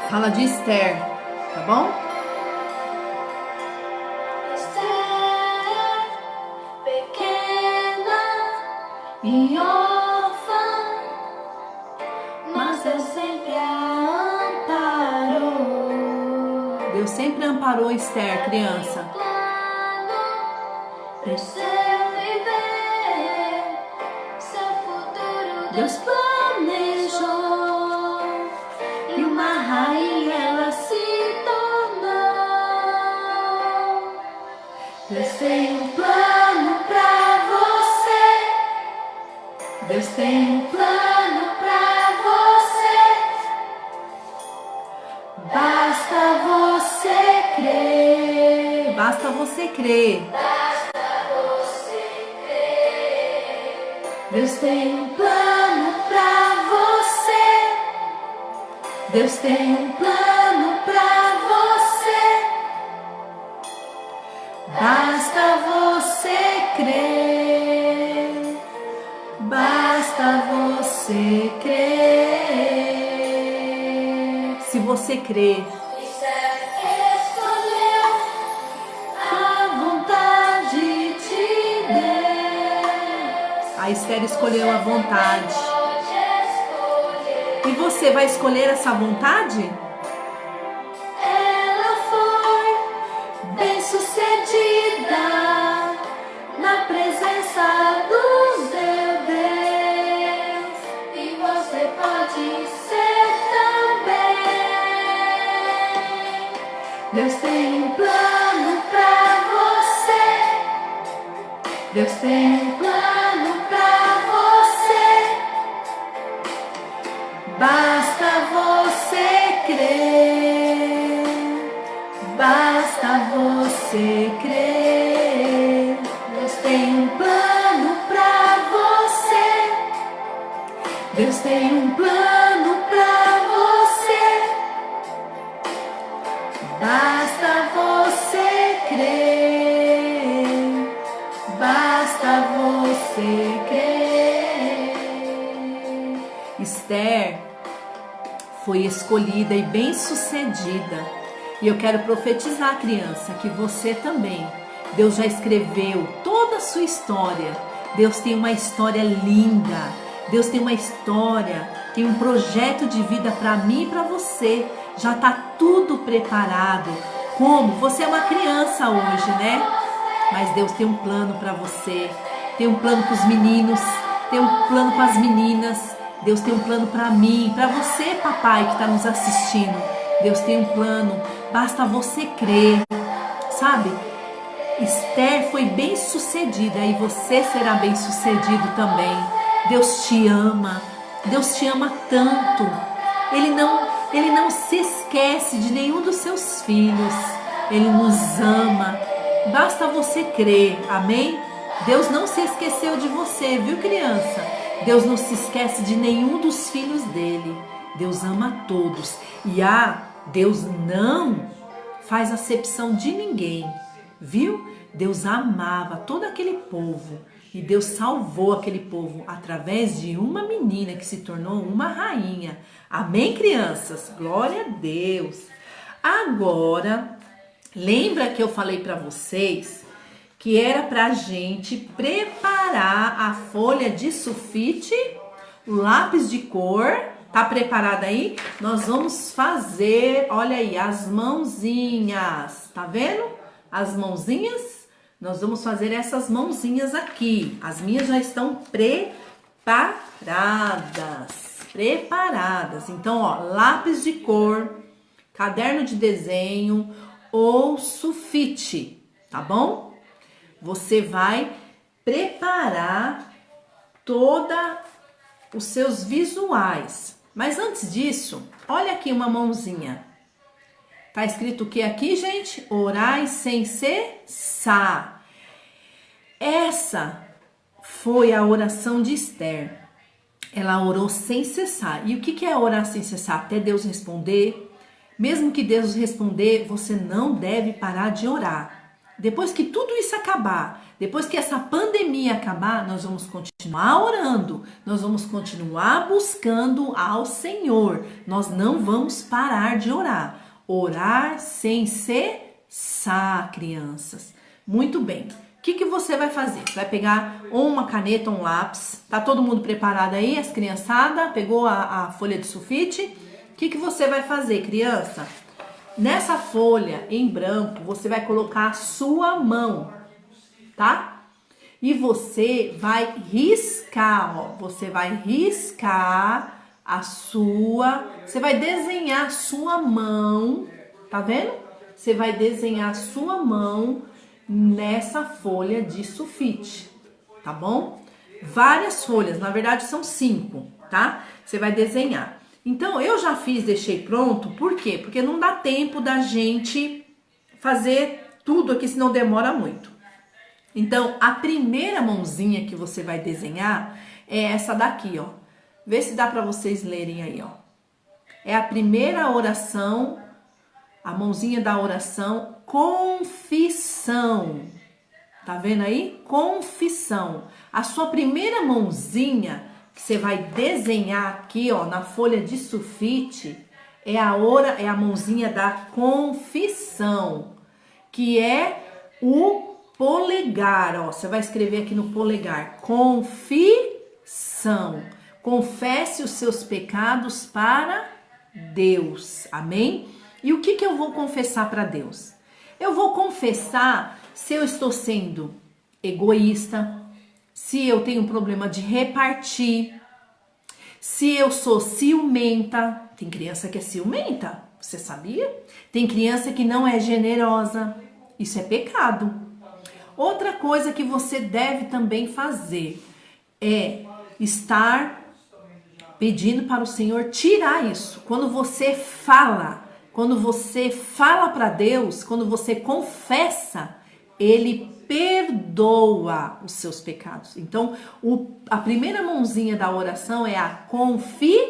Fala de Esther, tá bom? Esther, pequena e órfã, mas Deus sempre a amparou. Deus sempre amparou Esther, criança. Pro seu viver, seu futuro Deus planejou. E uma rainha ela se tornou. Deus tem um plano pra você. Deus tem um plano pra você. Basta você crer. Basta você crer. Basta você crer. Deus tem um plano pra você. Deus tem um plano pra você. Basta você crer. Basta você crer. Se você crer, Escolheu a vontade de Deus. a Esther escolheu a vontade. Pode escolher. E você vai escolher essa vontade? Ela foi bem-sucedida na presença do seu Deus. E você pode ser também. Deus tem um plano pra você. Deus tem um plano pra você. Basta você crer. Basta você crer. Deus tem um plano pra você. Deus tem um plano pra você. Basta você crer. Basta você crer. Esther foi escolhida e bem-sucedida. E eu quero profetizar, criança, que você também. Deus já escreveu toda a sua história. Deus tem uma história linda. Deus tem uma história, tem um projeto de vida para mim e para você. Já está tudo preparado. Como? Você é uma criança hoje, né? Mas Deus tem um plano para você. Tem um plano para os meninos. Tem um plano para as meninas. Deus tem um plano para mim, para você, papai, que está nos assistindo. Deus tem um plano, basta você crer, sabe? Esther foi bem sucedida e você será bem sucedido também. Deus te ama tanto. Ele não se esquece de nenhum dos seus filhos. Ele nos ama. Basta você crer, amém? Deus não se esqueceu de você, viu, criança? Deus não se esquece de nenhum dos filhos dele. Deus ama todos. E Deus não faz acepção de ninguém, viu? Deus amava todo aquele povo. E Deus salvou aquele povo através de uma menina que se tornou uma rainha. Amém, crianças? Glória a Deus. Agora, lembra que eu falei para vocês que era para a gente preparar a folha de sulfite, o lápis de cor. Tá preparada aí? Nós vamos fazer, olha aí, as mãozinhas. Tá vendo? As mãozinhas. Nós vamos fazer essas mãozinhas aqui. As minhas já estão preparadas. Então, ó, lápis de cor, caderno de desenho ou sulfite, tá bom? Você vai preparar toda os seus visuais. Mas antes disso, olha aqui uma mãozinha. Tá escrito o que aqui, gente? Orai sem cessar. Essa foi a oração de Esther. Ela orou sem cessar. E o que é orar sem cessar? Até Deus responder. Mesmo que Deus responder, você não deve parar de orar. Depois que tudo isso acabar, depois que essa pandemia acabar, nós vamos continuar orando, nós vamos continuar buscando ao Senhor. Nós não vamos parar de orar. Orar sem cessar, crianças. Muito bem. O que você vai fazer? Você vai pegar ou uma caneta ou um lápis. Tá todo mundo preparado aí? As criançadas? Pegou a folha de sulfite? O que você vai fazer, criança? Nessa folha em branco, você vai colocar a sua mão, tá? E você vai riscar, ó. Você vai riscar a sua... Você vai desenhar a sua mão, tá vendo? Você vai desenhar a sua mão nessa folha de sulfite, tá bom? Várias folhas, na verdade são 5, tá? Você vai desenhar. Então, eu já fiz, deixei pronto, por quê? Porque não dá tempo da gente fazer tudo aqui, senão demora muito. Então, a primeira mãozinha que você vai desenhar é essa daqui, ó. Vê se dá para vocês lerem aí, ó. É a primeira oração, a mãozinha da oração, confissão. Tá vendo aí? Confissão. A sua primeira mãozinha que você vai desenhar aqui, ó, na folha de sulfite, é a mãozinha da confissão, que é o polegar, ó. Você vai escrever aqui no polegar, confissão. Confesse os seus pecados para Deus, amém? E o que eu vou confessar para Deus? Eu vou confessar se eu estou sendo egoísta, se eu tenho um problema de repartir, se eu sou ciumenta. Tem criança que é ciumenta, você sabia? Tem criança que não é generosa, isso é pecado. Outra coisa que você deve também fazer é estar pedindo para o Senhor tirar isso. Quando você fala para Deus, quando você confessa, Ele perdoa os seus pecados. Então, a primeira mãozinha da oração é a confissão,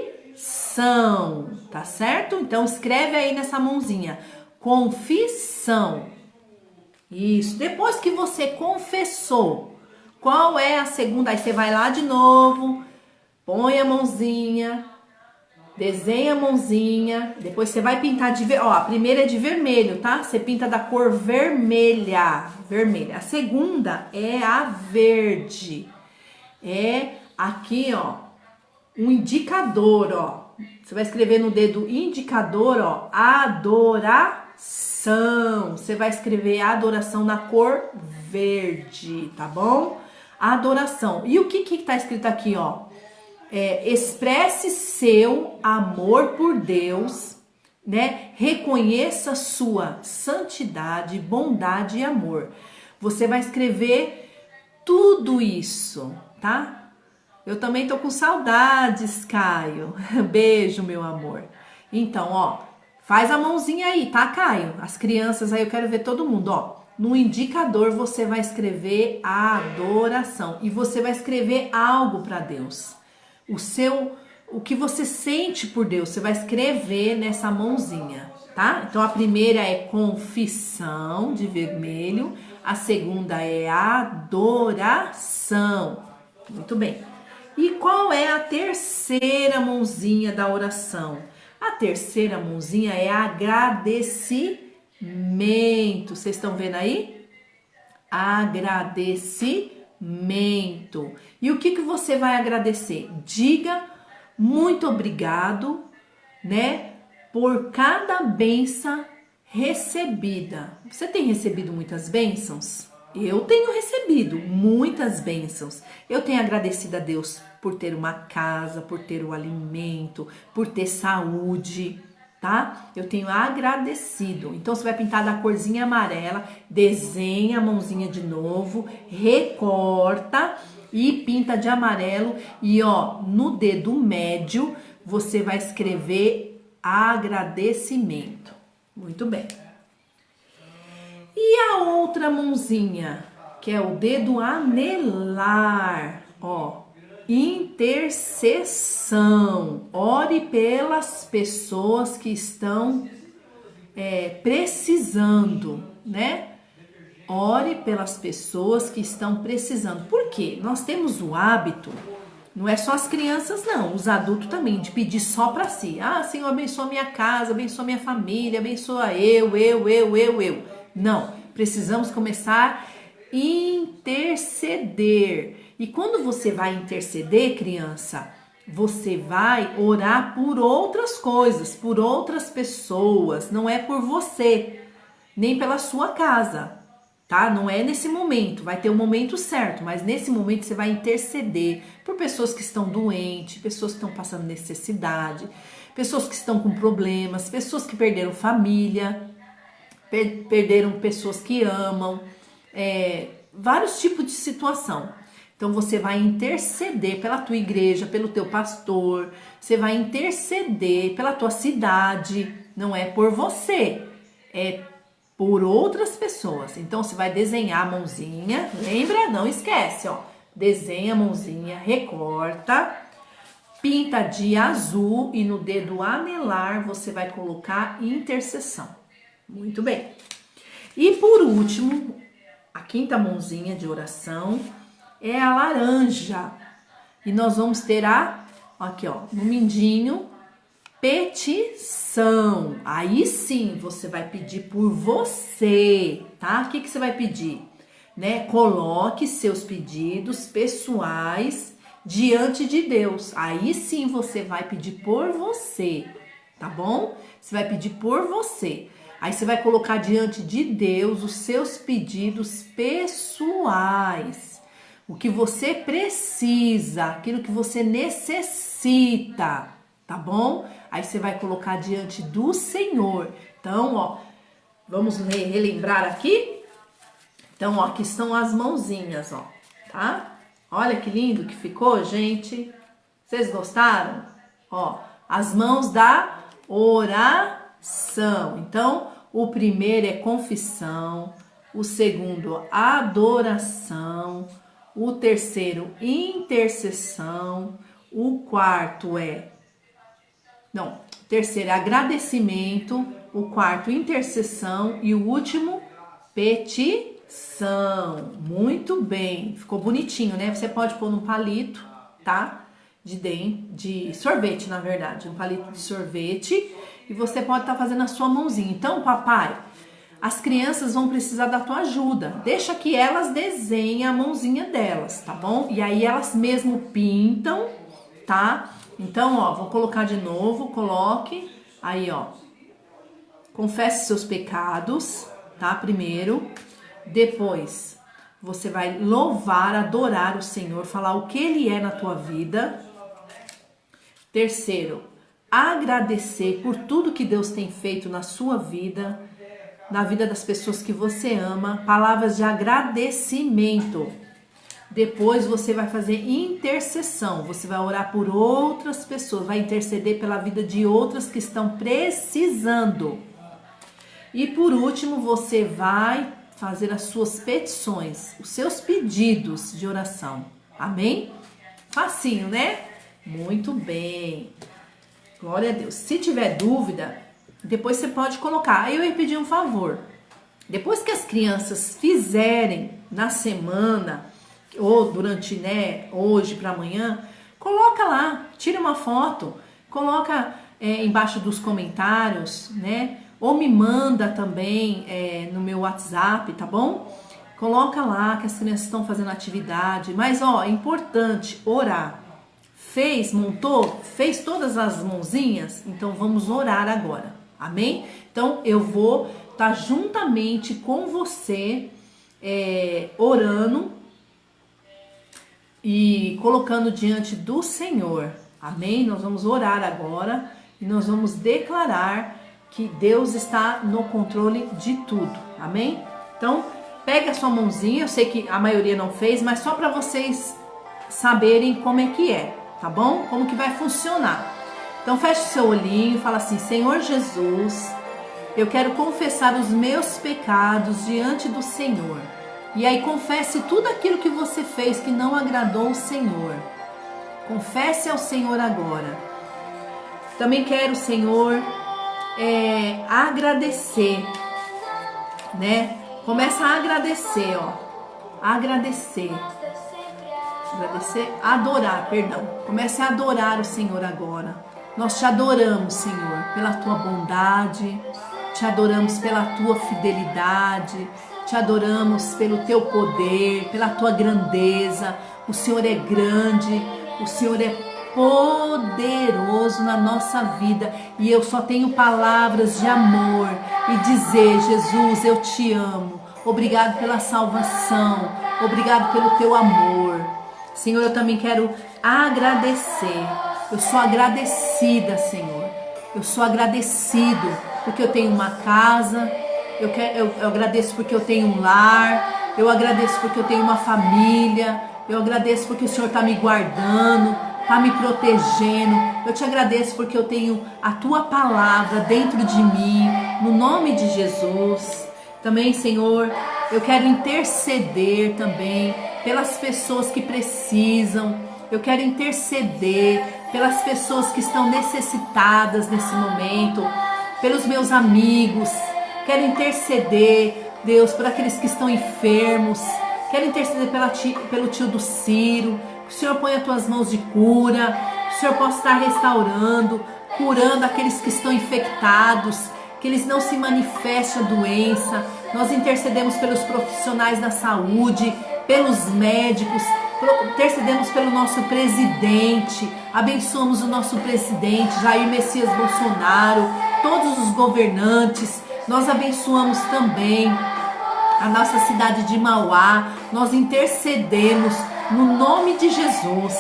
tá certo? Então, escreve aí nessa mãozinha, confissão. Isso. Depois que você confessou, qual é a segunda? Aí você vai lá de novo, põe a mãozinha, desenha a mãozinha, depois você vai pintar de vermelho. Ó, a primeira é de vermelho, tá? Você pinta da cor vermelha, vermelha. A segunda é a verde. É aqui, ó, um indicador, ó. Você vai escrever no dedo indicador, ó, adoração. Você vai escrever adoração na cor verde, tá bom? Adoração. E o que tá escrito aqui, ó? Expresse seu amor por Deus, né? Reconheça sua santidade, bondade e amor. Você vai escrever tudo isso, tá? Eu também tô com saudades, Caio. Beijo, meu amor. Então, ó, faz a mãozinha aí, tá, Caio? As crianças aí, eu quero ver todo mundo, ó. No indicador você vai escrever a adoração e você vai escrever algo para Deus. O que você sente por Deus, você vai escrever nessa mãozinha, tá? Então a primeira é confissão, de vermelho, a segunda é adoração. Muito bem. E qual é a terceira mãozinha da oração? A terceira mãozinha é agradecimento. Vocês estão vendo aí? Agradecimento. E o que você vai agradecer? Diga muito obrigado, né, por cada bênção recebida. Você tem recebido muitas bênçãos? Eu tenho recebido muitas bênçãos. Eu tenho agradecido a Deus por ter uma casa, por ter o alimento, por ter saúde, tá? Eu tenho agradecido. Então, você vai pintar da corzinha amarela, desenha a mãozinha de novo, recorta e pinta de amarelo. E, ó, no dedo médio, você vai escrever agradecimento. Muito bem. E a outra mãozinha, que é o dedo anelar, ó, intercessão. Ore pelas pessoas que estão precisando, né? Ore pelas pessoas que estão precisando. Por quê? Nós temos o hábito, não é só as crianças não, os adultos também, de pedir só para si. Ah, Senhor, abençoa minha casa, abençoa minha família, abençoa eu. Não, precisamos começar a interceder. E quando você vai interceder, criança, você vai orar por outras coisas, por outras pessoas, não é por você, nem pela sua casa, tá? Não é nesse momento, vai ter um momento certo, mas nesse momento você vai interceder por pessoas que estão doentes, pessoas que estão passando necessidade, pessoas que estão com problemas, pessoas que perderam família, perderam pessoas que amam, vários tipos de situação. Então você vai interceder pela tua igreja, pelo teu pastor, você vai interceder pela tua cidade, não é por você, é por outras pessoas. Então você vai desenhar a mãozinha, lembra? Não esquece, ó. Desenha a mãozinha, recorta, pinta de azul e no dedo anelar você vai colocar intercessão. Muito bem. E por último, a quinta mãozinha de oração é a laranja. E nós vamos ter aqui ó, no mindinho, petição. Aí sim você vai pedir por você, tá? O que você vai pedir? Né? Coloque seus pedidos pessoais diante de Deus. Aí sim você vai pedir por você, tá bom? Você vai pedir por você. Aí você vai colocar diante de Deus os seus pedidos pessoais. O que você precisa, aquilo que você necessita, tá bom? Aí você vai colocar diante do Senhor. Então, ó, vamos relembrar aqui? Então, ó, aqui estão as mãozinhas, ó, tá? Olha que lindo que ficou, gente. Vocês gostaram? Ó, as mãos da oração. Então, o primeiro é confissão, o segundo, adoração, o terceiro, intercessão, o quarto terceiro é agradecimento, o quarto, intercessão e o último, petição. Muito bem, ficou bonitinho, né? Você pode pôr num palito, tá? De sorvete, na verdade, um palito de sorvete, e você pode estar fazendo a sua mãozinha. Então, papai, as crianças vão precisar da tua ajuda. Deixa que elas desenhem a mãozinha delas, tá bom? E aí elas mesmo pintam, tá? Então, ó, vou colocar de novo, coloque. Aí, ó. Confesse seus pecados, tá? Primeiro. Depois, você vai louvar, adorar o Senhor, falar o que Ele é na tua vida. Terceiro, agradecer por tudo que Deus tem feito na sua vida, na vida das pessoas que você ama, palavras de agradecimento. Depois você vai fazer intercessão, você vai orar por outras pessoas, vai interceder pela vida de outras que estão precisando. E por último, você vai fazer as suas petições, os seus pedidos de oração. Amém? Facinho, né? Muito bem. Glória a Deus. Se tiver dúvida, depois você pode colocar. Aí eu ia pedir um favor. Depois que as crianças fizerem na semana, ou durante, né, hoje para amanhã, coloca lá, tira uma foto, coloca embaixo dos comentários, né? Ou me manda também no meu WhatsApp, tá bom? Coloca lá que as crianças estão fazendo atividade. Mas, ó, é importante orar. Montou? Fez todas as mãozinhas? Então, vamos orar agora. Amém? Então, eu vou estar juntamente com você, orando e colocando diante do Senhor. Amém? Nós vamos orar agora e nós vamos declarar que Deus está no controle de tudo. Amém? Então, pega a sua mãozinha. Eu sei que a maioria não fez, mas só para vocês saberem como é que é, tá bom? Como que vai funcionar. Então, feche o seu olhinho e fala assim: Senhor Jesus, eu quero confessar os meus pecados diante do Senhor. E aí confesse tudo aquilo que você fez que não agradou o Senhor. Confesse ao Senhor agora. Também quero, Senhor, agradecer, né? Começa a agradecer, ó. Agradecer, adorar, perdão. Comece a adorar o Senhor agora. Nós te adoramos, Senhor, pela tua bondade, te adoramos pela tua fidelidade, te adoramos pelo teu poder, pela tua grandeza. O Senhor é grande, o Senhor é poderoso na nossa vida, e eu só tenho palavras de amor e dizer: Jesus, eu te amo. Obrigado pela salvação, obrigado pelo teu amor. Senhor, eu também quero agradecer. Eu sou agradecida, Senhor. Eu sou agradecido porque eu tenho uma casa. Eu agradeço porque eu tenho um lar. Eu agradeço porque eu tenho uma família. Eu agradeço porque o Senhor está me guardando, está me protegendo. Eu te agradeço porque eu tenho a tua palavra dentro de mim, no nome de Jesus. Também, Senhor, eu quero interceder também pelas pessoas que precisam. Eu quero interceder pelas pessoas que estão necessitadas nesse momento, pelos meus amigos. Quero interceder, Deus, por aqueles que estão enfermos. Quero interceder pelo tio do Ciro. Que o Senhor ponha as tuas mãos de cura. Que o Senhor possa estar restaurando, curando aqueles que estão infectados. Que eles não se manifestem a doença. Nós intercedemos pelos profissionais da saúde, pelos médicos, intercedemos pelo nosso presidente, abençoamos o nosso presidente, Jair Messias Bolsonaro, todos os governantes. Nós abençoamos também a nossa cidade de Mauá. Nós intercedemos no nome de Jesus.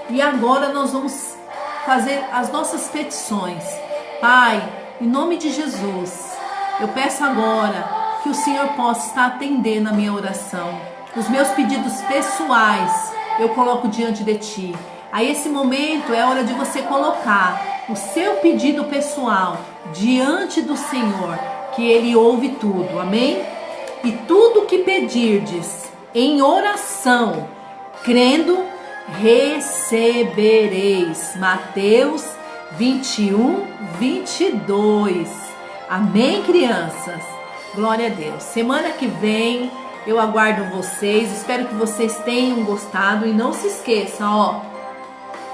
E agora nós vamos fazer as nossas petições. Pai, em nome de Jesus, eu peço agora que o Senhor possa estar atendendo a minha oração. Os meus pedidos pessoais eu coloco diante de Ti. A esse momento é hora de você colocar o seu pedido pessoal diante do Senhor, que Ele ouve tudo, amém? E tudo que pedirdes em oração, crendo, recebereis. Mateus 21, 22. Amém, crianças? Glória a Deus. Semana que vem eu aguardo vocês. Espero que vocês tenham gostado. E não se esqueça, ó,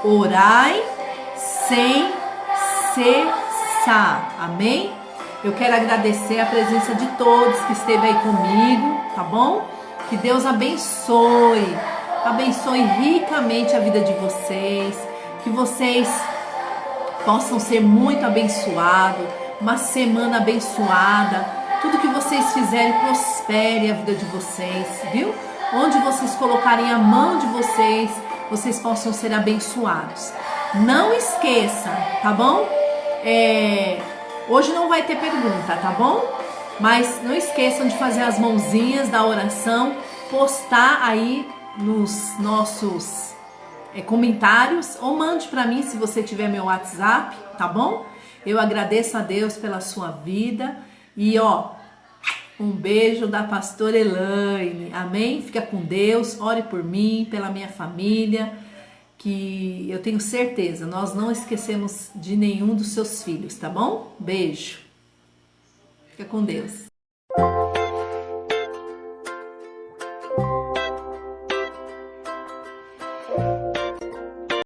orai sem cessar. Amém? Eu quero agradecer a presença de todos que esteve aí comigo, tá bom? Que Deus abençoe ricamente a vida de vocês. Que vocês possam ser muito abençoados, uma semana abençoada. Tudo que vocês fizerem prospere a vida de vocês, viu? Onde vocês colocarem a mão de vocês, vocês possam ser abençoados. Não esqueça, tá bom? Hoje não vai ter pergunta, tá bom? Mas não esqueçam de fazer as mãozinhas da oração, postar aí nos nossos comentários, ou mande para mim se você tiver meu WhatsApp, tá bom? Eu agradeço a Deus pela sua vida e ó, um beijo da pastora Elaine, amém? Fica com Deus, ore por mim, pela minha família, que eu tenho certeza, nós não esquecemos de nenhum dos seus filhos, tá bom? Beijo, fica com Deus.